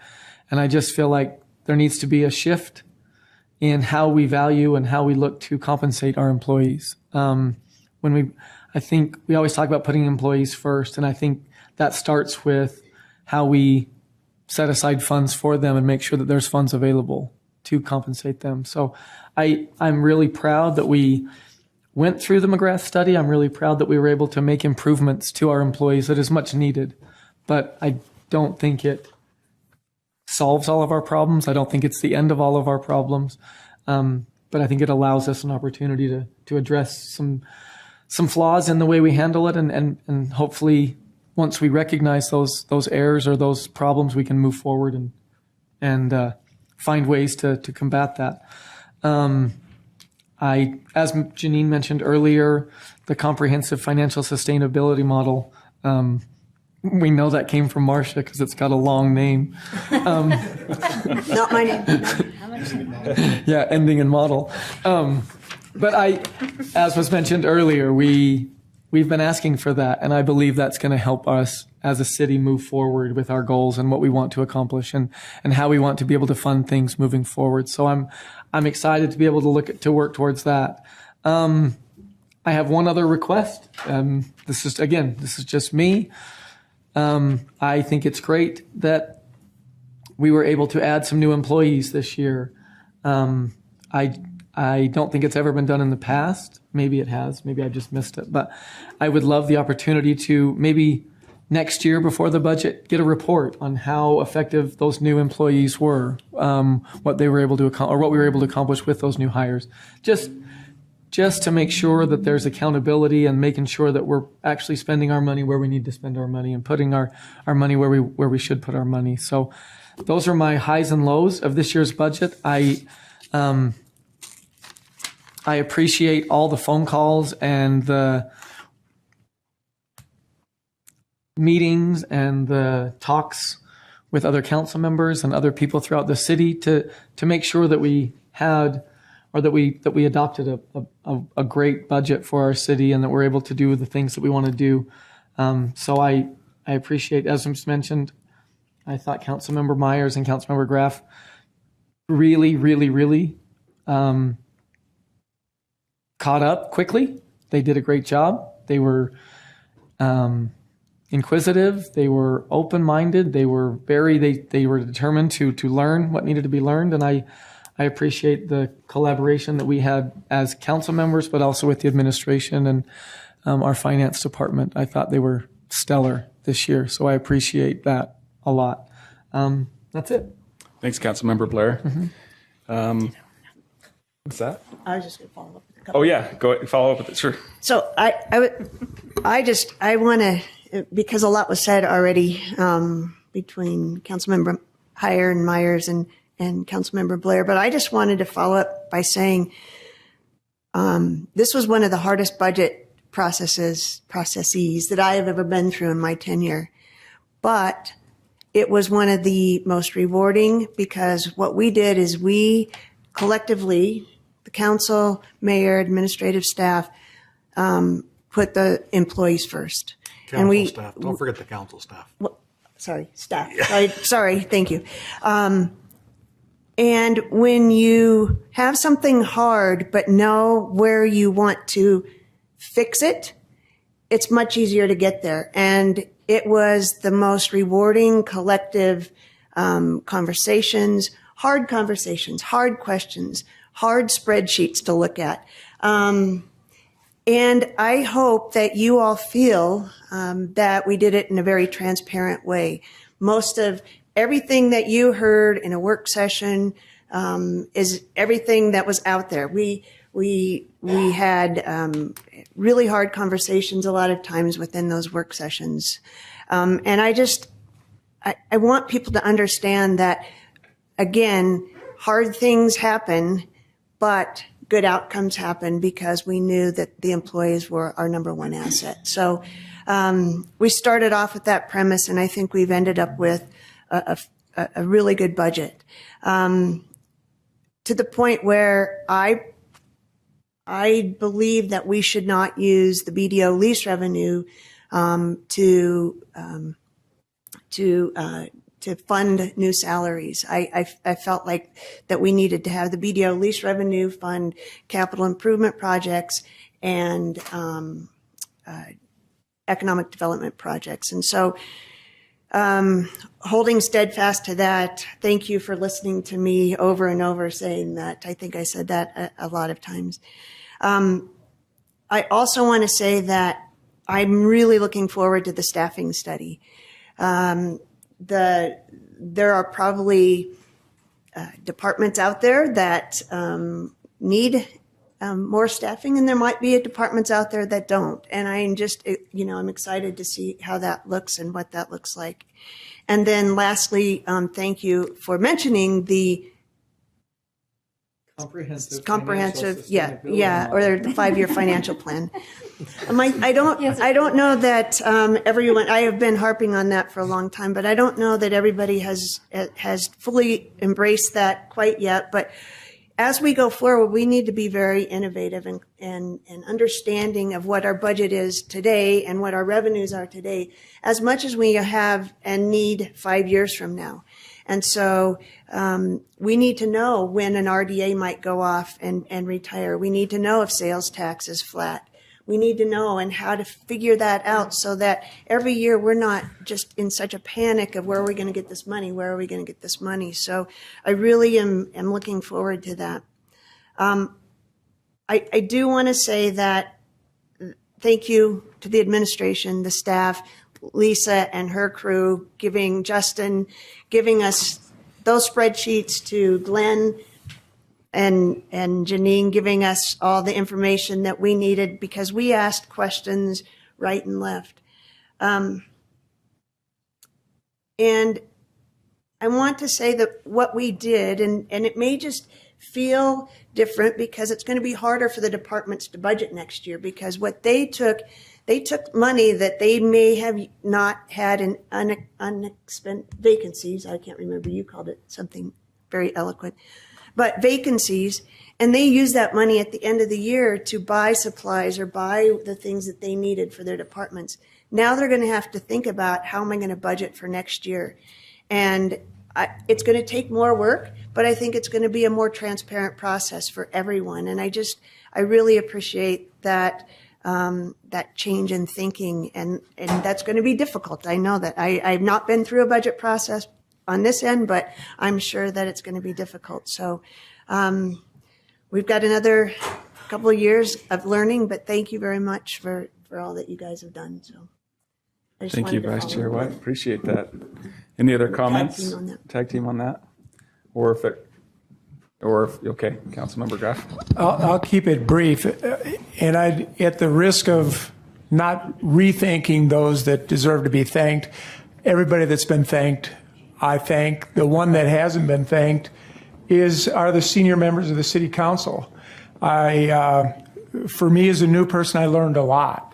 And I just feel like there needs to be a shift in how we value and how we look to compensate our employees. I think we always talk about putting employees first, and I think that starts with how we set aside funds for them and make sure that there's funds available to compensate them. So I'm really proud that we went through the McGrath study. I'm really proud that we were able to make improvements to our employees that is much needed. But I don't think it solves all of our problems. I don't think it's the end of all of our problems. But I think it allows us an opportunity to address some flaws in the way we handle it. And hopefully once we recognize those errors or those problems, we can move forward and find ways to combat that. As Janine mentioned earlier, the comprehensive financial sustainability model, we know that came from Marcia because it's got a long name. Not my name. Yeah, ending in model. But as was mentioned earlier, we've been asking for that, and I believe that's going to help us as a city move forward with our goals and what we want to accomplish and how we want to be able to fund things moving forward. So I'm excited to be able to work towards that. I have one other request. This is just me. I think it's great that we were able to add some new employees this year. I don't think it's ever been done in the past. Maybe it has. Maybe I just missed it. But I would love the opportunity to maybe next year before the budget get a report on how effective those new employees were, what they were able to or what we were able to accomplish with those new hires. Just to make sure that there's accountability and making sure that we're actually spending our money where we need to spend our money and putting our money where we should put our money. So those are my highs and lows of this year's budget. I appreciate all the phone calls and the meetings and the talks with other council members and other people throughout the city to make sure that we had or that we adopted a great budget for our city and that we're able to do the things that we want to do. So I appreciate, as was mentioned, I thought Councilmember Myers and Councilmember Graff really, really, really caught up quickly. They did a great job. They were inquisitive. They were open-minded. They were they were determined to learn what needed to be learned. And I appreciate the collaboration that we had as council members, but also with the administration and our finance department. I thought they were stellar this year. So I appreciate that a lot. That's it. Thanks, Councilmember Blair. What's that? I was just going to follow up with a couple. Oh, yeah. Go follow up with it. Sure. So I want to, because a lot was said already between Councilmember Heyer and Myers and Councilmember Blair, but I just wanted to follow up by saying this was one of the hardest budget processes that I have ever been through in my tenure. But it was one of the most rewarding because what we did is we collectively, the council, mayor, administrative staff, put the employees first. Council staff. Don't forget the council staff. Staff. Yeah. Sorry. Thank you. And when you have something hard but know where you want to fix it, it's much easier to get there. And it was the most rewarding collective conversations, hard questions, hard spreadsheets to look at. And I hope that you all feel that we did it in a very transparent way. Most of everything that you heard in a work session is everything that was out there. We had really hard conversations a lot of times within those work sessions. And I want people to understand that, again, hard things happen, but good outcomes happen because we knew that the employees were our number one asset. So we started off with that premise, and I think we've ended up with a really good budget, to the point where I believe that we should not use the BDO lease revenue to fund new salaries. I felt like that we needed to have the BDO lease revenue fund capital improvement projects and economic development projects. And so holding steadfast to that, thank you for listening to me over and over saying that. I think I said that a lot of times. I also want to say that I'm really looking forward to the staffing study. There are probably departments out there that need more staffing, and there might be departments out there that don't. And I'm just, I'm excited to see how that looks and what that looks like. And then lastly, thank you for mentioning the comprehensive, yeah, or the 5-year financial plan. I don't know that everyone. I have been harping on that for a long time, but I don't know that everybody has fully embraced that quite yet. But as we go forward, we need to be very innovative and understanding of what our budget is today and what our revenues are today, as much as we have and need 5 years from now. And so we need to know when an RDA might go off and retire. We need to know if sales tax is flat. We need to know and how to figure that out so that every year we're not just in such a panic of where are we going to get this money? Where are we going to get this money? So I really am looking forward to that. I do want to say that thank you to the administration, the staff, Lisa and her crew, Justin giving us those spreadsheets, to Glenn and Janine giving us all the information that we needed, because we asked questions right and left. And I want to say that what we did, and it may just feel different because it's going to be harder for the departments to budget next year, because what they took money that they may have not had in unexpended vacancies. I can't remember, you called it something very eloquent, but vacancies, and they used that money at the end of the year to buy supplies or buy the things that they needed for their departments. Now they're going to have to think about, how am I going to budget for next year? And it's going to take more work, but I think it's going to be a more transparent process for everyone. And I really appreciate that. That change in thinking, and that's going to be difficult. I know that. I've not been through a budget process on this end, but I'm sure that it's going to be difficult. So we've got another couple of years of learning, but thank you very much for all that you guys have done. So thank you, Vice Chair White. Appreciate that. Any other comments? Tag team on that? Okay, Councilmember Graff. I'll keep it brief, and at the risk of not rethanking those that deserve to be thanked, everybody that's been thanked, I thank. The one that hasn't been thanked are the senior members of the City Council. For me as a new person, I learned a lot.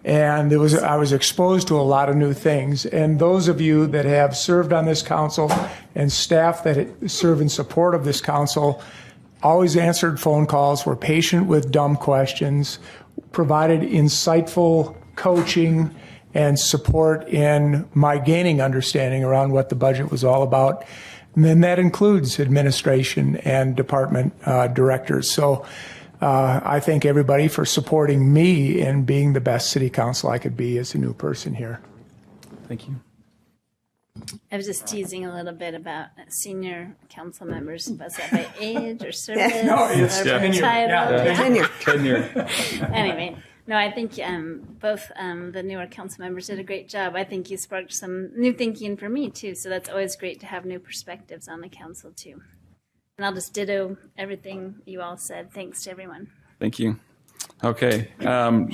And I was exposed to a lot of new things. And those of you that have served on this council and staff that serve in support of this council always answered phone calls, were patient with dumb questions, provided insightful coaching and support in my gaining understanding around what the budget was all about. And then that includes administration and department directors. So I thank everybody for supporting me in being the best city council I could be as a new person here. Thank you. I was just teasing a little bit about senior council members. Was that by age or service? No, it's or title? Tenure. Anyway, no, I think both the newer council members did a great job. I think you sparked some new thinking for me too. So that's always great to have new perspectives on the council too. And I'll just ditto everything you all said. Thanks to everyone. Thank you. Okay,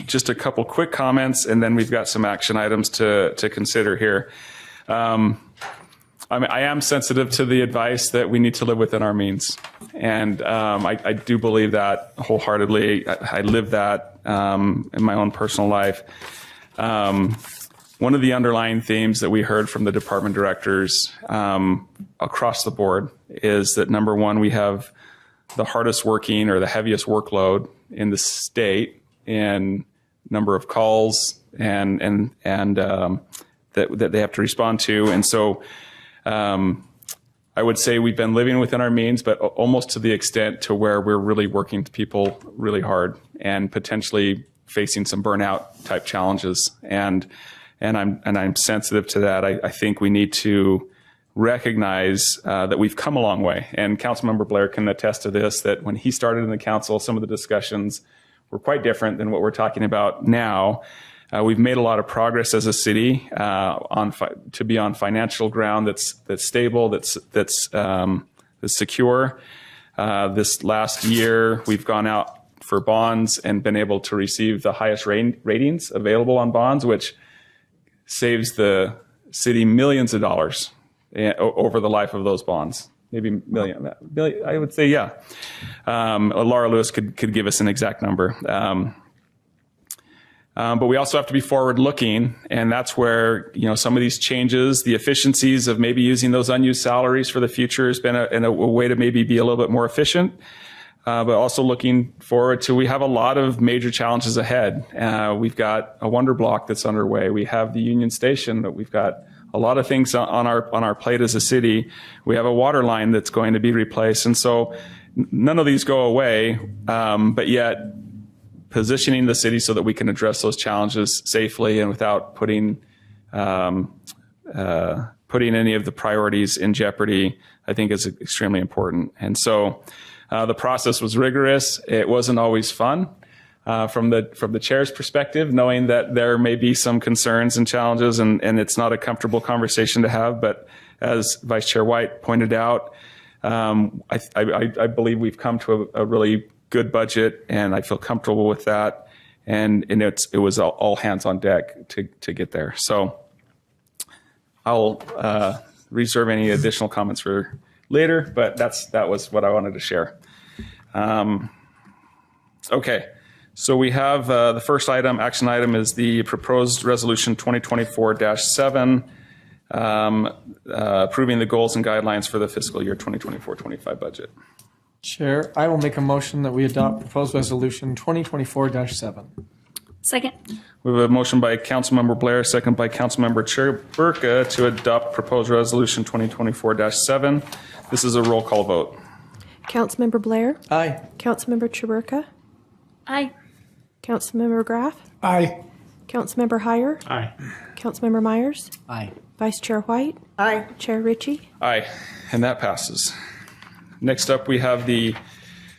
just a couple quick comments, and then we've got some action items to consider here. I am sensitive to the advice that we need to live within our means, and I do believe that wholeheartedly. I live that in my own personal life. One of the underlying themes that we heard from the department directors across the board is that, number one, we have the hardest working or the heaviest workload in the state in number of calls and that they have to respond to. And so I would say we've been living within our means, but almost to the extent to where we're really working people really hard and potentially facing some burnout type challenges, and I'm sensitive to that. I think we need to recognize that we've come a long way, and Councilmember Blair can attest to this, that when he started in the council, some of the discussions were quite different than what we're talking about now. We've made a lot of progress as a city to be on financial ground that's stable, that's secure. This last year, we've gone out for bonds and been able to receive the highest ratings available on bonds, which saves the city millions of dollars over the life of those bonds. Maybe million, I would say, yeah. Laura Lewis could give us an exact number. But we also have to be forward-looking, and that's where some of these changes, the efficiencies of maybe using those unused salaries for the future has been a way to maybe be a little bit more efficient. But also looking forward to, we have a lot of major challenges ahead. We've got a wonder block that's underway. We have the Union Station, that we've got a lot of things on our plate as a city. We have a water line that's going to be replaced, and so none of these go away. But yet, positioning the city so that we can address those challenges safely and without putting any of the priorities in jeopardy, I think is extremely important. And so the process was rigorous. It wasn't always fun from the chair's perspective, knowing that there may be some concerns and challenges, and it's not a comfortable conversation to have. But as Vice Chair White pointed out, I believe we've come to a really good budget, and I feel comfortable with that. And it was all hands on deck to get there. So I'll reserve any additional comments for later, but that was what I wanted to share. Okay, so we have the first action item is the proposed resolution 2024-7, approving the goals and guidelines for the fiscal year 2024-25 budget. Chair, I will make a motion that we adopt proposed resolution 2024-7. Second. We have a motion by Councilmember Blair, second by Councilmember Chiburka to adopt proposed resolution 2024-7. This is a roll call vote. Councilmember Blair? Aye. Councilmember Chiburka? Aye. Councilmember Graff? Aye. Councilmember Heyer? Aye. Councilmember Myers? Aye. Vice Chair White? Aye. Chair Ritchie? Aye, and that passes. Next up, we have the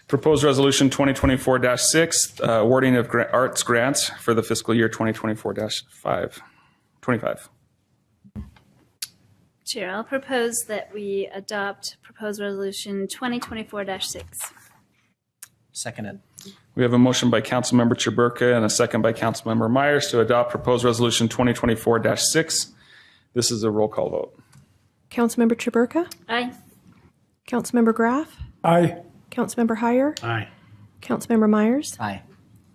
proposed resolution 2024-6, awarding of arts grants for the fiscal year 2024-25. Chair, I'll propose that we adopt proposed resolution 2024-6. Seconded. We have a motion by Councilmember Chiburka and a second by Councilmember Myers to adopt proposed resolution 2024-6. This is a roll call vote. Councilmember Chiburka? Aye. Councilmember Graff? Aye. Councilmember Heyer? Aye. Councilmember Myers? Aye.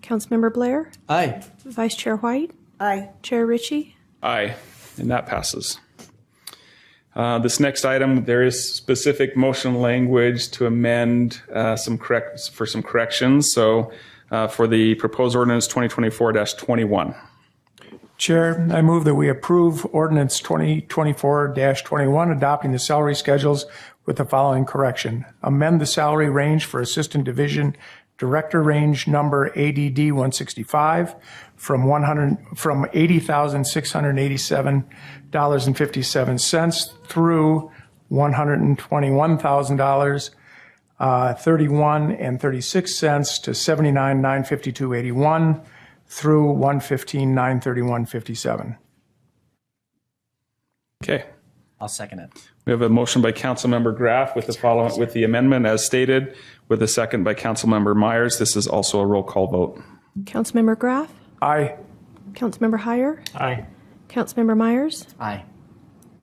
Councilmember Blair? Aye. Vice Chair White? Aye. Chair Ritchie? Aye, and that passes. This next item, there is specific motion language to amend some corrections. So for the proposed ordinance 2024-21. Chair, I move that we approve ordinance 2024-21, adopting the salary schedules with the following correction. Amend the salary range for Assistant Division Director range number ADD 165 from $80,687.57 through $121,000, 31 and 36 cents to $79,952.81 through $115,931.57. Okay. I'll second it. We have a motion by Councilmember Graff with the amendment as stated, with a second by Councilmember Myers. This is also a roll call vote. Councilmember Graff? Aye. Councilmember Heyer? Aye. Councilmember Myers? Aye.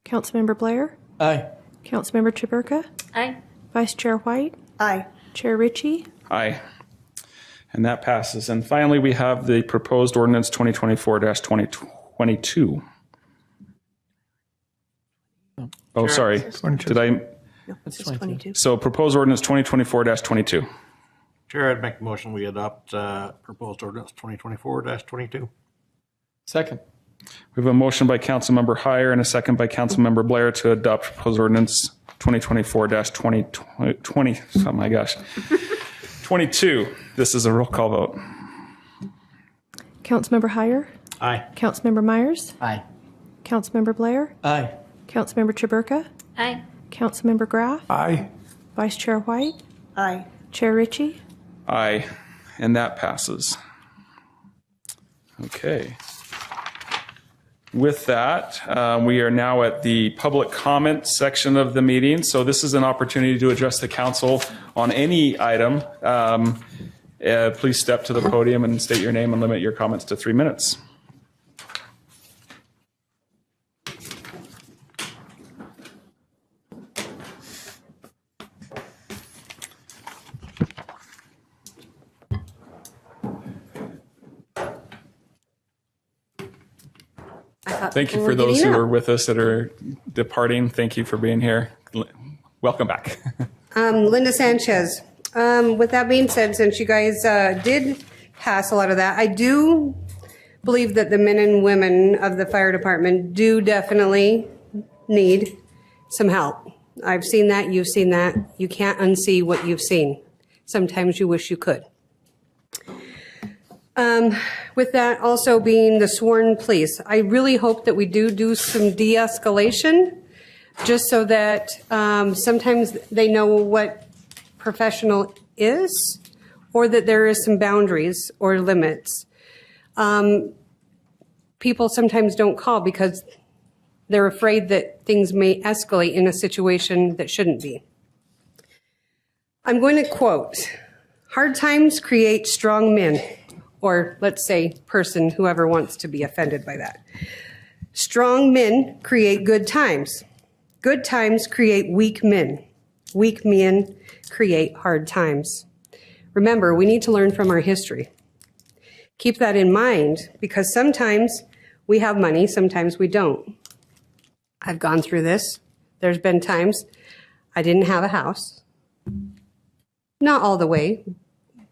Councilmember Blair? Aye. Councilmember Chiburka? Aye. Vice Chair White? Aye. Chair Ritchie? Aye. And that passes. And finally, we have the proposed ordinance 2024-2022. Oh, sorry. Did I? No, it's 22. So proposed ordinance 2024-22. Chair, I'd make the motion we adopt proposed ordinance 2024-22. Second. We have a motion by Councilmember Heyer and a second by Councilmember Blair to adopt proposed ordinance 2024-2020. Oh my gosh. 22. This is a roll call vote. Councilmember Heyer, Aye. Councilmember Myers, Aye. Councilmember Blair, Aye. Councilmember Chaburka, Aye. Councilmember Graff, Aye. Vice Chair White, Aye. Chair Ritchie. Aye, and that passes. Okay. With that, we are now at the public comment section of the meeting. So this is an opportunity to address the council on any item. Please step to the podium and state your name and limit your comments to 3 minutes. Thank you for those who are with us that are departing. Thank you for being here. Welcome back. Linda Sanchez. With that being said, since you guys did pass a lot of that, I do believe that the men and women of the fire department do definitely need some help. I've seen that. You've seen that. You can't unsee what you've seen. Sometimes you wish you could. With that also being the sworn police, I really hope that we do some de-escalation, just so that sometimes they know what professional is, or that there is some boundaries or limits. People sometimes don't call because they're afraid that things may escalate in a situation that shouldn't be. I'm going to quote, "Hard times create strong men," or let's say person, whoever wants to be offended by that. "Strong men create good times. Good times create weak men. Weak men create hard times." Remember, we need to learn from our history. Keep that in mind, because sometimes we have money, sometimes we don't. I've gone through this. There's been times I didn't have a house. Not all the way,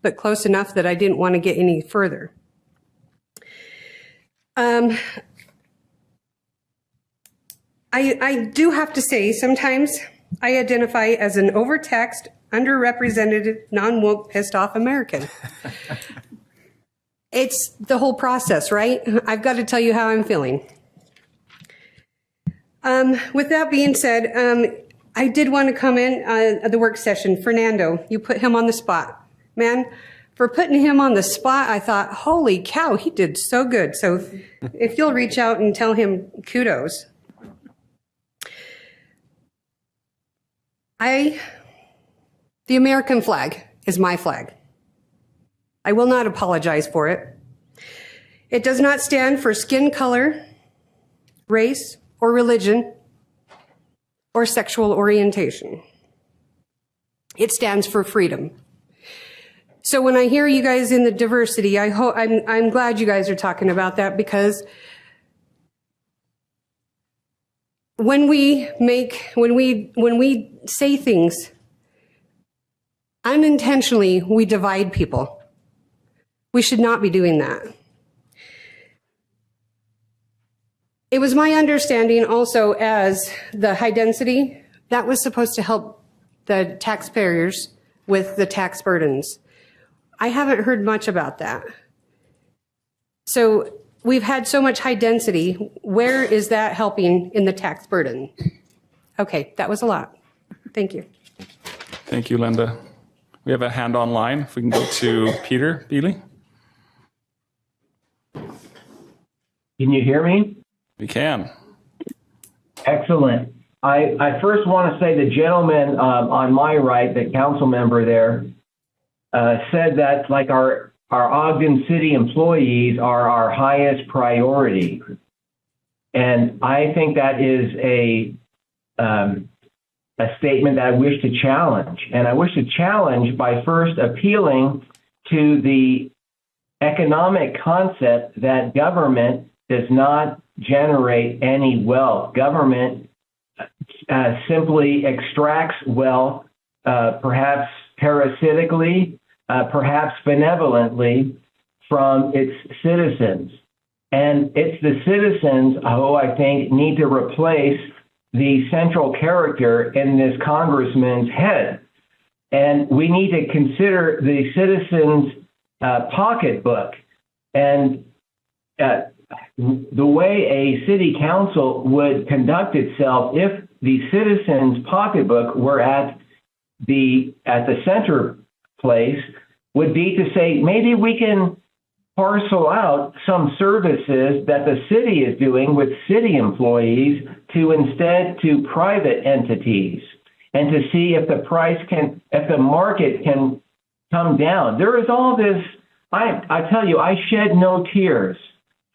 but close enough that I didn't want to get any further. I do have to say, sometimes I identify as an overtaxed, underrepresented, non-woke, pissed off American. It's the whole process, right? I've got to tell you how I'm feeling. With that being said, I did want to comment on the work session. Fernando, you put him on the spot. Man, for putting him on the spot, I thought, holy cow, he did so good. So if you'll reach out and tell him kudos. The American flag is my flag. I will not apologize for it. It does not stand for skin color, race, or religion, or sexual orientation. It stands for freedom. So when I hear you guys in the diversity, I'm glad you guys are talking about that, because when we say things unintentionally, we divide people. We should not be doing that. It was my understanding also, as the high density, that was supposed to help the taxpayers with the tax burdens. I haven't heard much about that. So we've had so much high density. Where is that helping in the tax burden? Okay, that was a lot. Thank you. Thank you, Linda. We have a hand online. If we can go to Peter Bealey. Can you hear me? We can. Excellent. I first want to say the gentleman on my right, the council member there, said that like our Ogden City employees are our highest priority. And I think that is a statement that I wish to challenge. And I wish to challenge by first appealing to the economic concept that government does not generate any wealth. Government simply extracts wealth, perhaps parasitically, perhaps benevolently, from its citizens. And it's the citizens who I think need to replace the central character in this congressman's head. And we need to consider the citizens' pocketbook. And the way a city council would conduct itself if the citizens' pocketbook were at the center place would be to say, maybe we can parcel out some services that the city is doing with city employees to private entities, and to see if if the market can come down. There is all this, I tell you, I shed no tears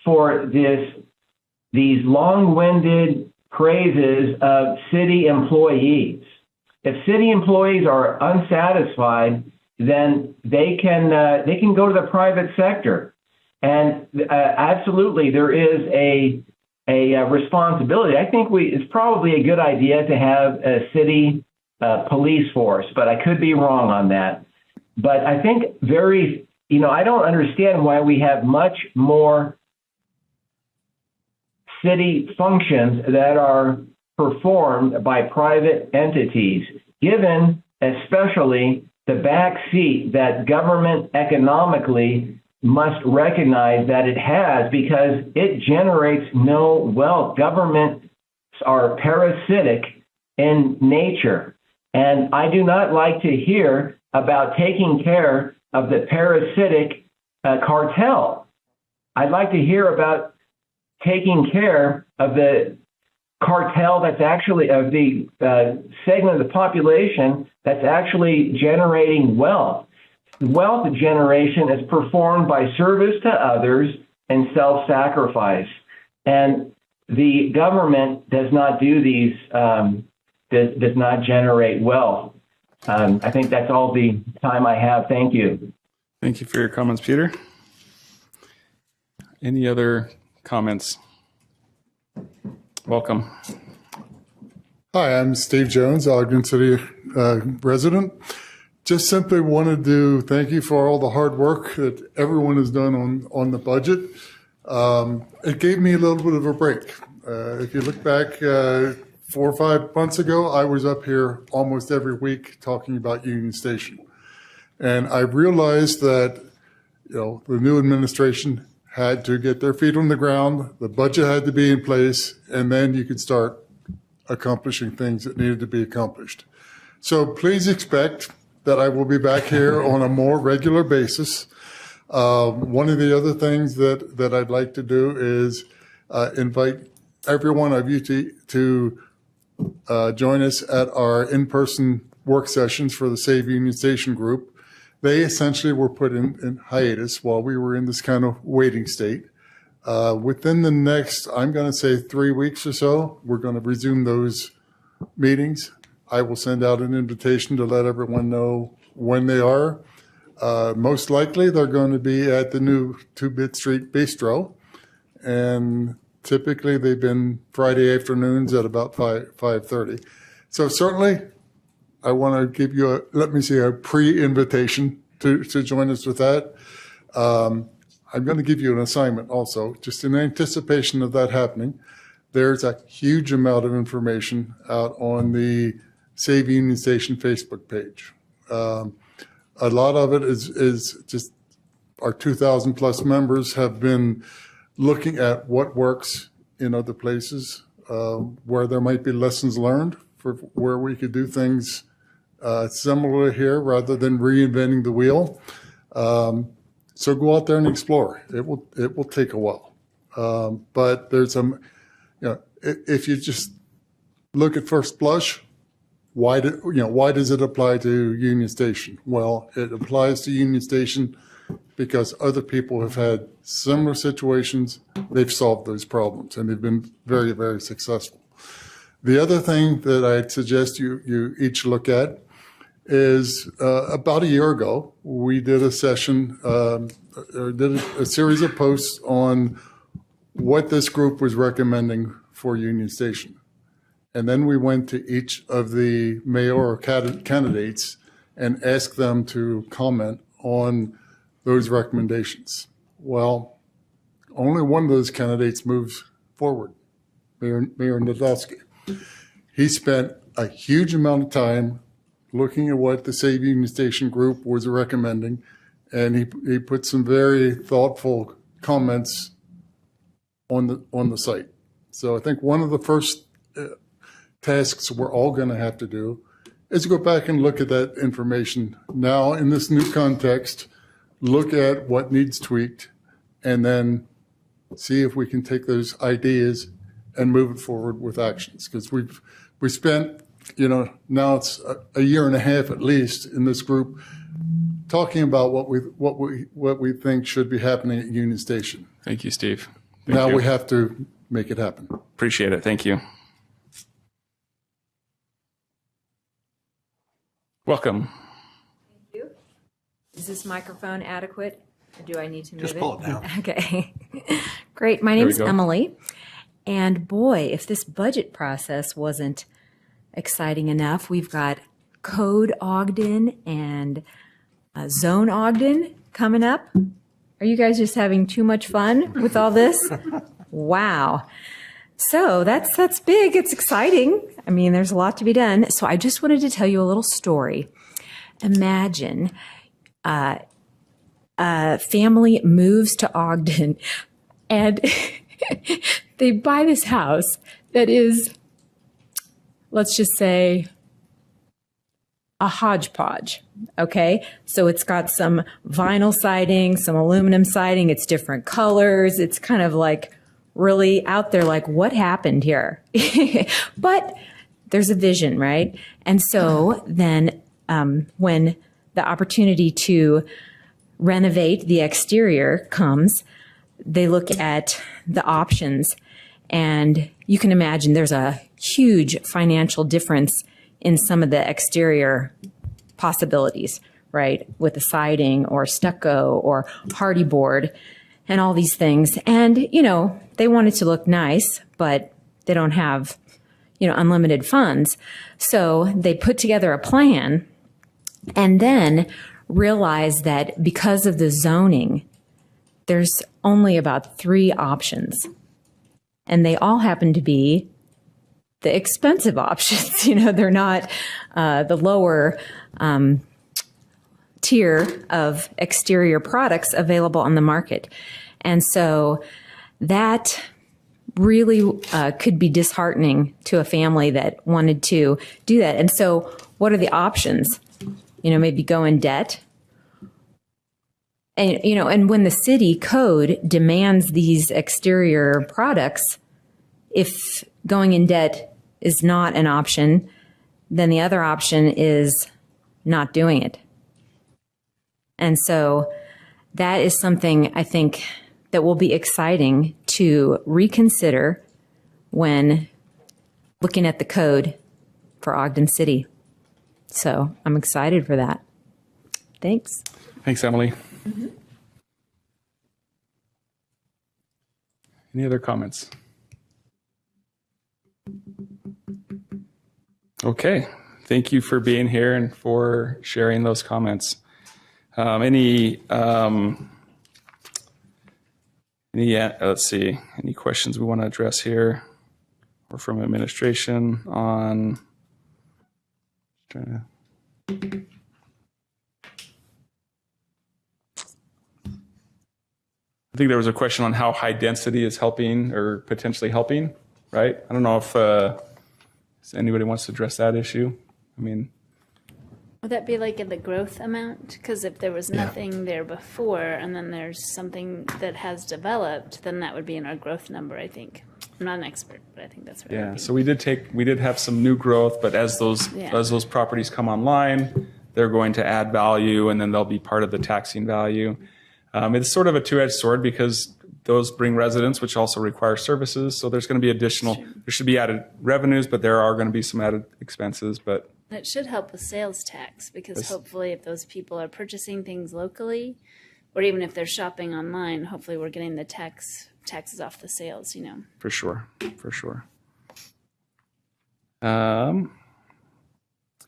for these long-winded praises of city employees. If city employees are unsatisfied, then they can go to the private sector. And absolutely, there is a responsibility. I think it's probably a good idea to have a city police force, but I could be wrong on that. But I think I don't understand why we have much more city functions that are performed by private entities, given especially the back seat that government economically must recognize that it has, because it generates no wealth. Governments are parasitic in nature. And I do not like to hear about taking care of the parasitic cartel. I'd like to hear about taking care of the cartel that's actually of the segment of the population that's actually generating wealth. Wealth generation is performed by service to others and self-sacrifice. And the government does not do these, does not generate wealth. I think that's all the time I have. Thank you. Thank you for your comments, Peter. Any other comments? Welcome. Hi, I'm Steve Jones, Ogden City resident. Just simply wanted to thank you for all the hard work that everyone has done on the budget. It gave me a little bit of a break. If you look back 4 or 5 months ago, I was up here almost every week talking about Union Station. And I realized that, the new administration had to get their feet on the ground, the budget had to be in place, and then you could start accomplishing things that needed to be accomplished. So please expect that I will be back here on a more regular basis. One of the other things that I'd like to do is invite every one of you to join us at our in-person work sessions for the Save Union Station group. They essentially were put in hiatus while we were in this kind of waiting state. Within the next, I'm going to say 3 weeks or so, we're going to resume those meetings. I will send out an invitation to let everyone know when they are. Most likely, they're going to be at the new 2-Bit Street Bistro. And typically, they've been Friday afternoons at about 5:30. So certainly, I want to give you a pre-invitation to join us with that. I'm going to give you an assignment also, just in anticipation of that happening. There's a huge amount of information out on the Save Union Station Facebook page. A lot of it is just our 2,000 plus members have been looking at what works in other places, where there might be lessons learned for where we could do things similar here rather than reinventing the wheel. So go out there and explore. It will take a while, but there's some. If you just look at first blush, why does it apply to Union Station? Well, it applies to Union Station because other people have had similar situations. They've solved those problems, and they've been very, very successful. The other thing that I'd suggest you each look at is about a year ago, we did a session, or did a series of posts on what this group was recommending for Union Station. And then we went to each of the mayoral candidates and asked them to comment on those recommendations. Well, only one of those candidates moves forward, Mayor Nadolski. He spent a huge amount of time looking at what the Save Union Station group was recommending, and he put some very thoughtful comments on the site. So I think one of the first tasks we're all going to have to do is go back and look at that information now in this new context, look at what needs tweaked, and then see if we can take those ideas and move it forward with actions. Because we spent, now it's a year and a half at least in this group talking about what we think should be happening at Union Station. Thank you, Steve. Now we have to make it happen. Appreciate it. Thank you. Welcome. Thank you. Is this microphone adequate, or do I need to move Just pull it down. Okay. Great. My name's Emily. And boy, if this budget process wasn't exciting enough, we've got Code Ogden and Zone Ogden coming up. Are you guys just having too much fun with all this? Wow. So that's big. It's exciting. I mean, there's a lot to be done. So I just wanted to tell you a little story. Imagine a family moves to Ogden and they buy this house that is, let's just say, a hodgepodge. Okay. So it's got some vinyl siding, some aluminum siding. It's different colors. It's kind of like really out there, like, what happened here? But there's a vision, right? And so then when the opportunity to renovate the exterior comes, they look at the options, and you can imagine there's a huge financial difference in some of the exterior possibilities, right? With the siding or stucco or hardy board and all these things. And, they want it to look nice, but they don't have, unlimited funds. So they put together a plan and then realize that because of the zoning, there's only about 3 options. And they all happen to be the expensive options. They're not the lower tier of exterior products available on the market. And so that really could be disheartening to a family that wanted to do that. And so what are the options? Maybe go in debt. And, and when the city code demands these exterior products, if going in debt is not an option, then the other option is not doing it. And so that is something I think that will be exciting to reconsider when looking at the code for Ogden City. So I'm excited for that. Thanks. Thanks, Emily. Mm-hmm. Any other comments? Okay. Thank you for being here and for sharing those comments. Let's see, any questions we want to address here or from administration on I think there was a question on how high density is helping or potentially helping, right? I don't know if anybody wants to address that issue. Would that be like in the growth amount? Because if there was nothing there before and then there's something that has developed, then that would be in our growth number, I think. I'm not an expert, but I think that's what it would be. So we did have some new growth, but as those properties come online, they're going to add value and then they'll be part of the taxing value. It's sort of a two-edged sword because those bring residents, which also require services. So there's going to be there should be added revenues, but there are going to be some added expenses, but it should help with sales tax because hopefully if those people are purchasing things locally, or even if they're shopping online, hopefully we're getting the taxes off the sales, For sure. And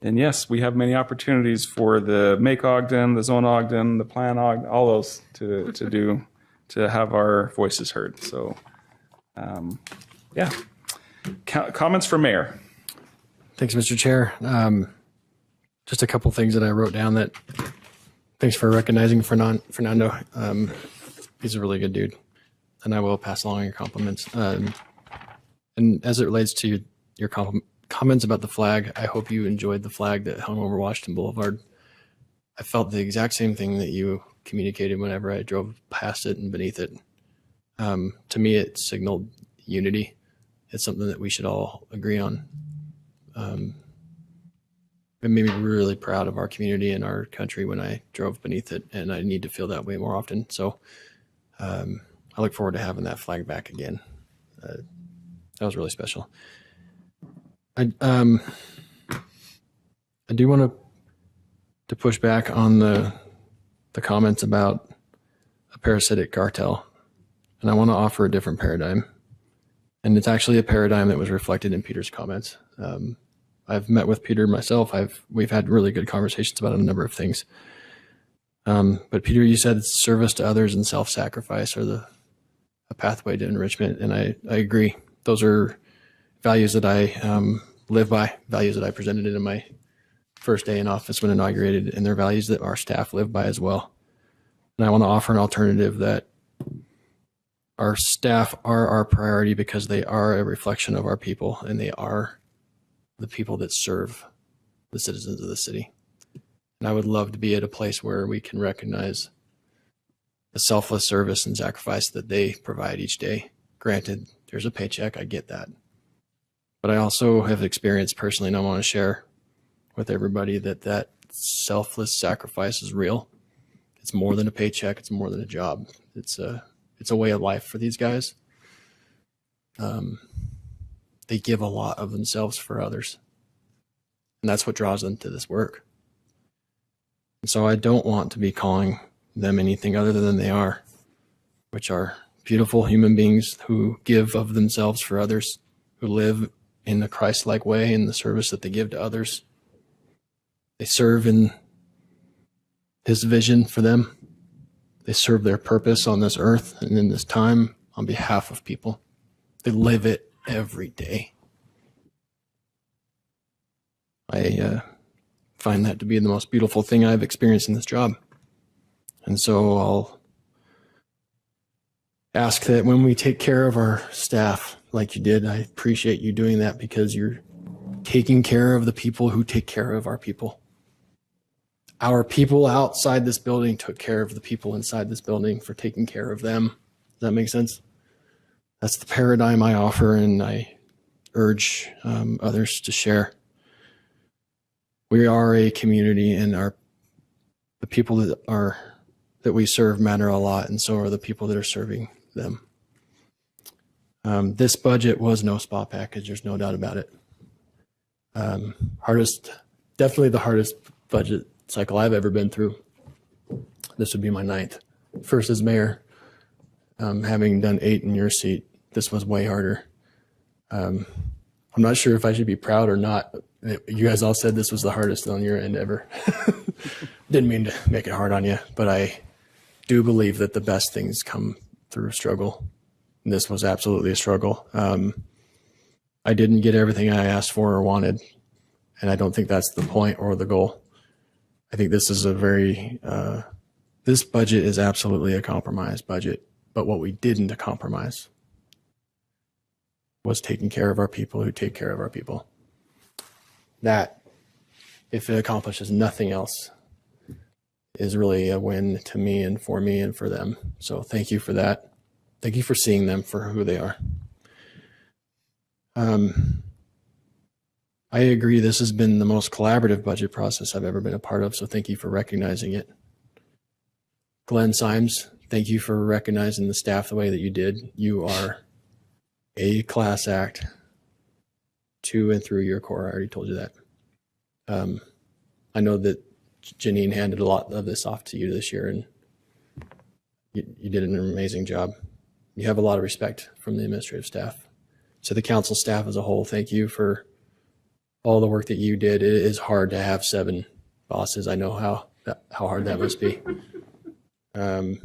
yes, we have many opportunities for the Make Ogden, the Zone Ogden, the Plan Ogden, all those to have our voices heard. So, comments for Mayor. Thanks, Mr. Chair. Just a couple things that I wrote down that, thanks for recognizing Fernando. He's a really good dude. and I will pass along your compliments. And as it relates to your comments about the flag, I hope you enjoyed the flag that hung over Washington Boulevard. I felt the exact same thing that you communicated whenever I drove past it and beneath it. To me, it signaled unity. It's something that we should all agree on. It made me really proud of our community and our country when I drove beneath it, and I need to feel that way more often. So I look forward to having that flag back again. That was really special. I do want to push back on the comments about a parasitic cartel, and I want to offer a different paradigm. And it's actually a paradigm that was reflected in Peter's comments. I've met with Peter myself. We've had really good conversations about a number of things. But Peter, you said service to others and self-sacrifice are a pathway to enrichment, and I agree. Those are values that I live by, values that I presented in my first day in office when inaugurated, and they're values that our staff live by as well. And I want to offer an alternative that our staff are our priority because they are a reflection of our people, and they are the people that serve the citizens of the city. And I would love to be at a place where we can recognize the selfless service and sacrifice that they provide each day. Granted, there's a paycheck, I get that. But I also have experienced personally, and I want to share with everybody that selfless sacrifice is real. It's more than a paycheck, it's more than a job. It's a way of life for these guys. They give a lot of themselves for others. And that's what draws them to this work. And so I don't want to be calling them anything other than they are, which are beautiful human beings who give of themselves for others, who live in the Christ-like way in the service that they give to others. They serve in His vision for them. They serve their purpose on this earth and in this time on behalf of people. They live it every day. I find that to be the most beautiful thing I've experienced in this job. And so I'll ask that when we take care of our staff like you did, I appreciate you doing that because you're taking care of the people who take care of our people. Our people outside this building took care of the people inside this building for taking care of them. Does that make sense? That's the paradigm I offer, and I urge others to share. We are a community, and the people that we serve matter a lot, and so are the people that are serving them. This budget was no spa package. There's no doubt about it. Definitely the hardest budget cycle I've ever been through. This would be my 9th. First as mayor, having done 8 in your seat, this was way harder. I'm not sure if I should be proud or not. You guys all said this was the hardest on your end ever. Didn't mean to make it hard on you, but I do believe that the best things come through struggle. And this was absolutely a struggle. I didn't get everything I asked for or wanted, and I don't think that's the point or the goal. I think this is this budget is absolutely a compromise budget, but what we didn't compromise was taking care of our people who take care of our people. That, if it accomplishes nothing else, is really a win to me and for them. So thank you for that. Thank you for seeing them for who they are. I agree this has been the most collaborative budget process I've ever been a part of, so thank you for recognizing it. Glenn Symes, thank you for recognizing the staff the way that you did. You are a class act to and through your core. I already told you that. I know that Janine handed a lot of this off to you this year, and you did an amazing job. You have a lot of respect from the administrative staff. To the council staff as a whole, thank you for all the work that you did. It is hard to have 7 bosses. I know how hard that must be. To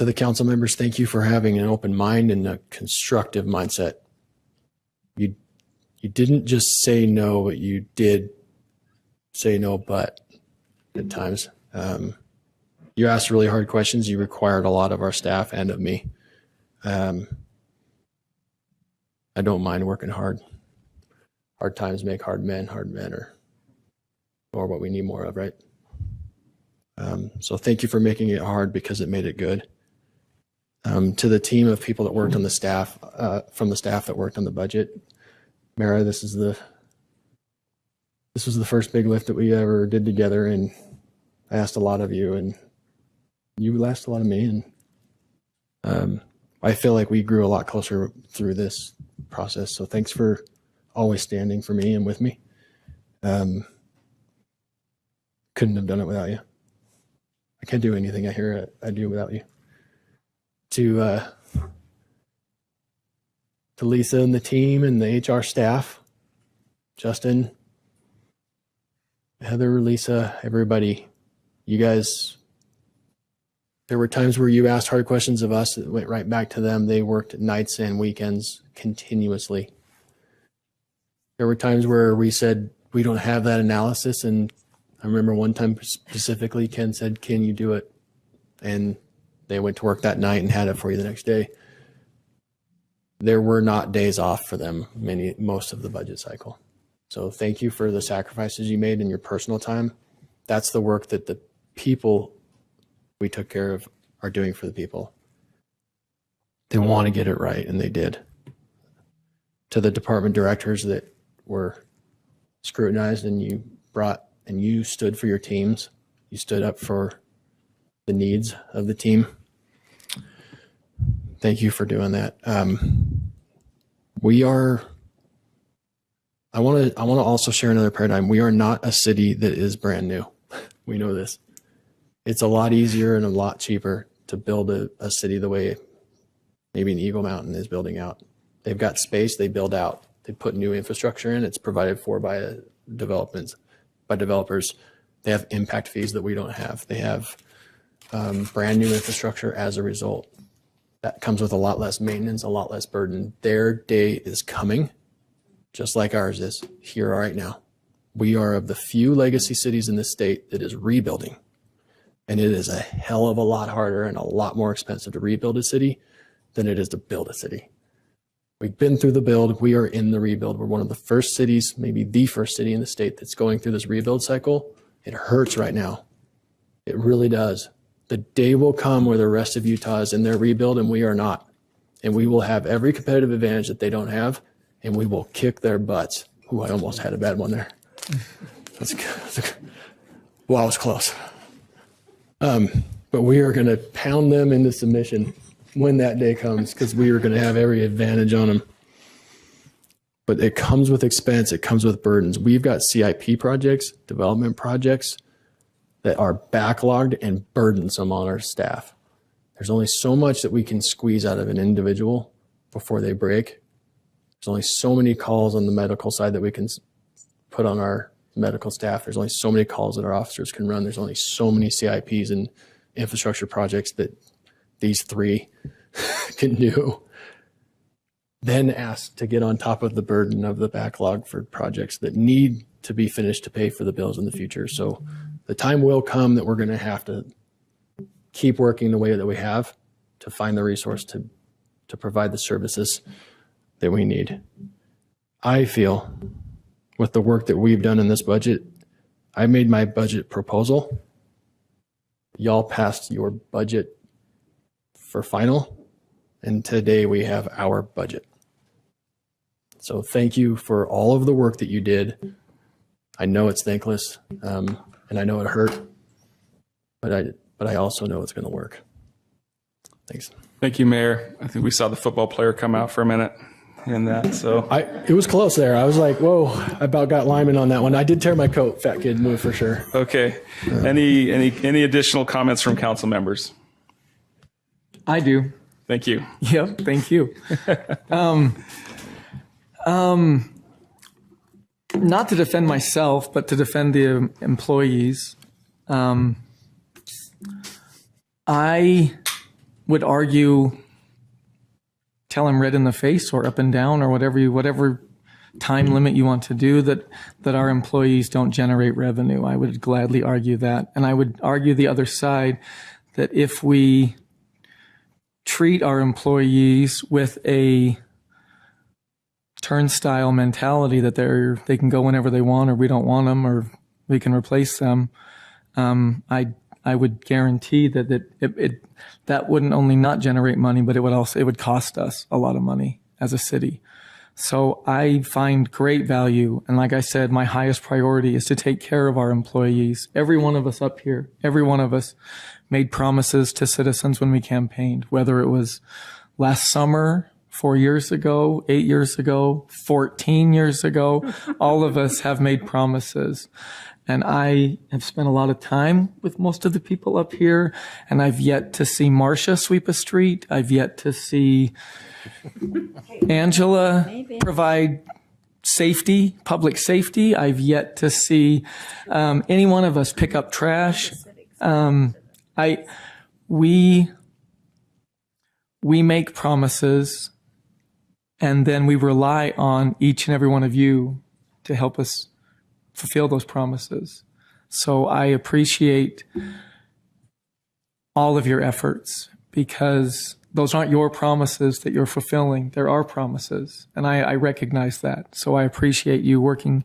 the council members, thank you for having an open mind and a constructive mindset. You didn't just say no, but you did say no, but at times. You asked really hard questions. You required a lot of our staff and of me. I don't mind working hard. Hard times make hard men are what we need more of, right? So thank you for making it hard because it made it good. To the team of people that worked on the staff, from the staff that worked on the budget, Mara, this was the first big lift that we ever did together, and I asked a lot of you, and you asked a lot of me, and I feel like we grew a lot closer through this process. So thanks for always standing for me and with me. Couldn't have done it without you. I can't do anything I do without you. To Lisa and the team and the HR staff, Justin, Heather, Lisa, everybody, you guys, there were times where you asked hard questions of us that went right back to them. They worked nights and weekends continuously. There were times where we said, we don't have that analysis. And I remember one time specifically, Ken said, can you do it? And they went to work that night and had it for you the next day. There were not days off for them most of the budget cycle. So thank you for the sacrifices you made in your personal time. That's the work that the people we took care of are doing for the people. They want to get it right, and they did. To the department directors that were scrutinized and you brought and you stood for your teams, you stood up for the needs of the team. Thank you for doing that. I want to also share another paradigm. We are not a city that is brand new. We know this. It's a lot easier and a lot cheaper to build a city the way maybe an Eagle Mountain is building out. They've got space, they build out. They put new infrastructure in. It's provided for by developers. They have impact fees that we don't have. They have brand new infrastructure as a result. That comes with a lot less maintenance, a lot less burden. Their day is coming, just like ours is here right now. We are of the few legacy cities in this state that is rebuilding. And it is a hell of a lot harder and a lot more expensive to rebuild a city than it is to build a city. We've been through the build. We are in the rebuild. We're one of the first cities, maybe the first city in the state that's going through this rebuild cycle. It hurts right now. It really does. The day will come where the rest of Utah is in their rebuild and we are not. And we will have every competitive advantage that they don't have, and we will kick their butts. Ooh, I almost had a bad one there. That's good. Well, I was close. But we are going to pound them into submission when that day comes, because we are going to have every advantage on them. But it comes with expense. It comes with burdens. We've got CIP projects, development projects that are backlogged and burdensome on our staff. There's only so much that we can squeeze out of an individual before they break. There's only so many calls on the medical side that we can put on our medical staff. There's only so many calls that our officers can run. There's only so many CIPs and infrastructure projects that these three can do. Then ask to get on top of the burden of the backlog for projects that need to be finished to pay for the bills in the future. So the time will come that we're going to have to keep working the way that we have to find the resource to provide the services that we need. I feel with the work that we've done in this budget, I made my budget proposal. Y'all passed your budget for final, and today we have our budget. So thank you for all of the work that you did. I know it's thankless, and I know it hurt, but I also know it's going to work. Thanks. Thank you, Mayor. I think we saw the football player come out for a minute in that. So it was close there. I was like, whoa, I about got Lyman on that one. I did tear my coat, fat kid move for sure. Okay. Any additional comments from council members? I do. Thank you. Yep, thank you. Not to defend myself, but to defend the employees. I would argue, tell him red in the face or up and down or whatever time limit you want to do, that our employees don't generate revenue. I would gladly argue that. And I would argue the other side, that if we treat our employees with a turnstile mentality, that they can go whenever they want, or we don't want them, or we can replace them, I would guarantee that that wouldn't only not generate money, but it would cost us a lot of money as a city. So I find great value. And like I said, my highest priority is to take care of our employees. Every one of us up here, every one of us made promises to citizens when we campaigned, whether it was last summer, 4 years ago, 8 years ago, 14 years ago. All of us have made promises. And I have spent a lot of time with most of the people up here, and I've yet to see Marcia sweep a street. I've yet to see Angela provide safety, public safety. I've yet to see any one of us pick up trash. We make promises, and then we rely on each and every one of you to help us fulfill those promises. So I appreciate all of your efforts, because those aren't your promises that you're fulfilling. They're our promises, and I recognize that. So I appreciate you working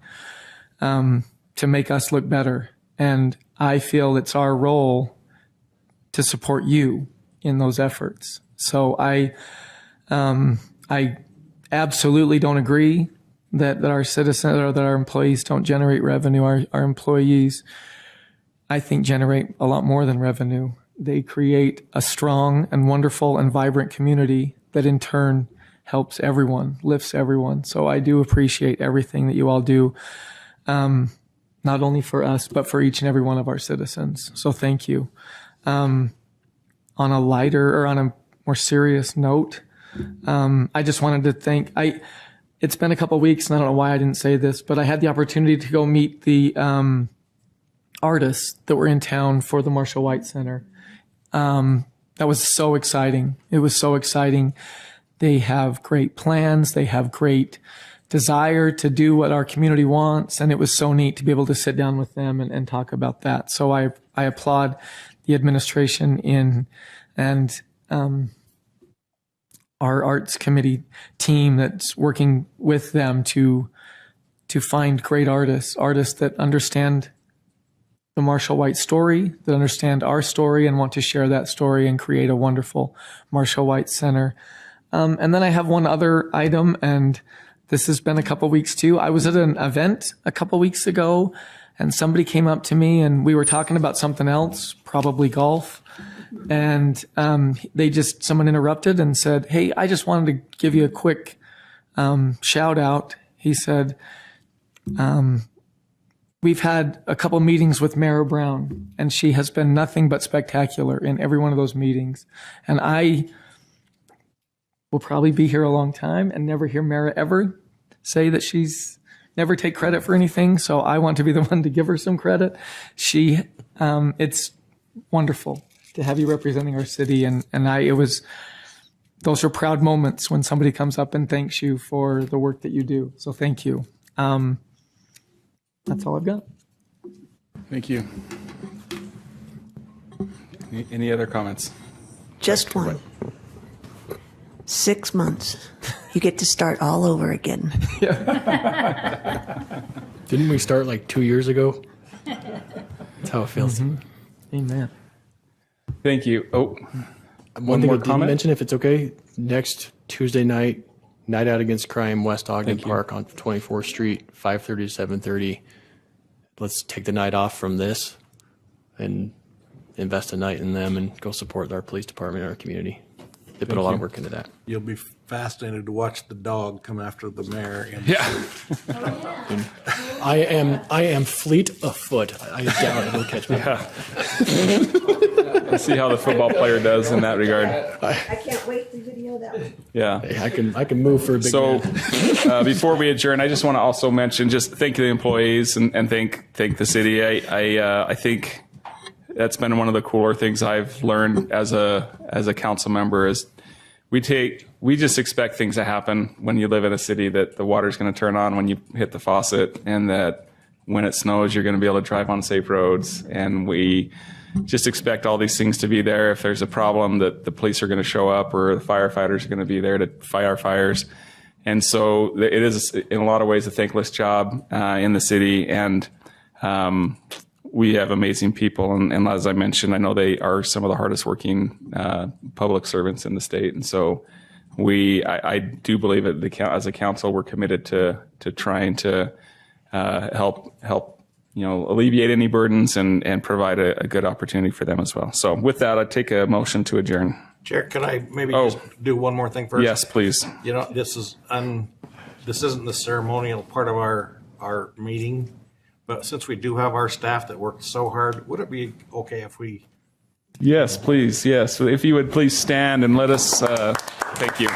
to make us look better. And I feel it's our role to support you in those efforts. So I absolutely don't agree that our citizens or that our employees don't generate revenue. Our employees, I think, generate a lot more than revenue. They create a strong and wonderful and vibrant community that in turn helps everyone, lifts everyone. So I do appreciate everything that you all do, not only for us, but for each and every one of our citizens. So thank you. On a lighter, or on a more serious note, I just wanted to thank, it's been a couple of weeks, and I don't know why I didn't say this, but I had the opportunity to go meet the artists that were in town for the Marshall White Center. That was so exciting. It was so exciting. They have great plans. They have great desire to do what our community wants, and it was so neat to be able to sit down with them and talk about that. So I applaud the administration and our arts committee team that's working with them to find great artists that understand the Marshall White story, that understand our story and want to share that story and create a wonderful Marshall White Center. And then I have one other item, and this has been a couple weeks too. I was at an event a couple weeks ago, and somebody came up to me, and we were talking about something else, probably golf. And someone interrupted and said, "Hey, I just wanted to give you a quick shout out." He said, "We've had a couple meetings with Mara Brown, and she has been nothing but spectacular in every one of those meetings. And I will probably be here a long time and never hear Mara ever say that she's never take credit for anything. So I want to be the one to give her some credit. It's wonderful to have you representing our city. Those are proud moments when somebody comes up and thanks you for the work that you do. So thank you." That's all I've got. Thank you. Any other comments? Just one. 6 months. You get to start all over again. Didn't we start like 2 years ago? That's how it feels. Mm-hmm. Amen. Thank you. Oh, one thing more I didn't comment? mention, if it's okay, next Tuesday night, Night Out Against Crime, West Ogden Park on 24th Street, 5:30 to 7:30. Let's take the night off from this and invest a night in them and go support our police department and our community. They put a lot of work into that. You'll be fascinated to watch the dog come after the mayor. I am fleet of foot. I doubt it will catch me. Let's see how the football player does in that regard. I can't wait to video that one. Yeah. I can move for a big man. Before we adjourn, I just want to also mention, just thank the employees and thank the city. I think that's been one of the cooler things I've learned as a council member is we just expect things to happen when you live in a city, that the water's going to turn on when you hit the faucet, and that when it snows, you're going to be able to drive on safe roads. And we just expect all these things to be there. If there's a problem, that the police are going to show up, or the firefighters are going to be there to fight our fires. And so it is, in a lot of ways, a thankless job in the city. And we have amazing people. And as I mentioned, I know they are some of the hardest working public servants in the state. And so I do believe that as a council, we're committed to trying to help alleviate any burdens and provide a good opportunity for them as well. So with that, I'd take a motion to adjourn. Chair, could I maybe just do one more thing first? Yes, please. This isn't the ceremonial part of our meeting, but since we do have our staff that worked so hard, would it be okay if we? Yes, please. Yes. If you would please stand and let us, thank you.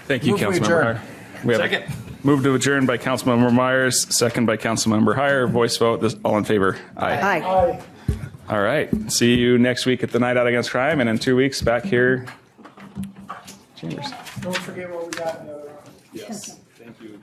Thank you, Councilmember Heyer. We have Second. Move to adjourn by Councilmember Myers, second by Councilmember Heyer. Voice vote. All in favor? Aye. Aye. All right. See you next week at the Night Out Against Crime, and in 2 weeks back here. Chambers. Don't forget what we got in the other round. Yes. Thank you.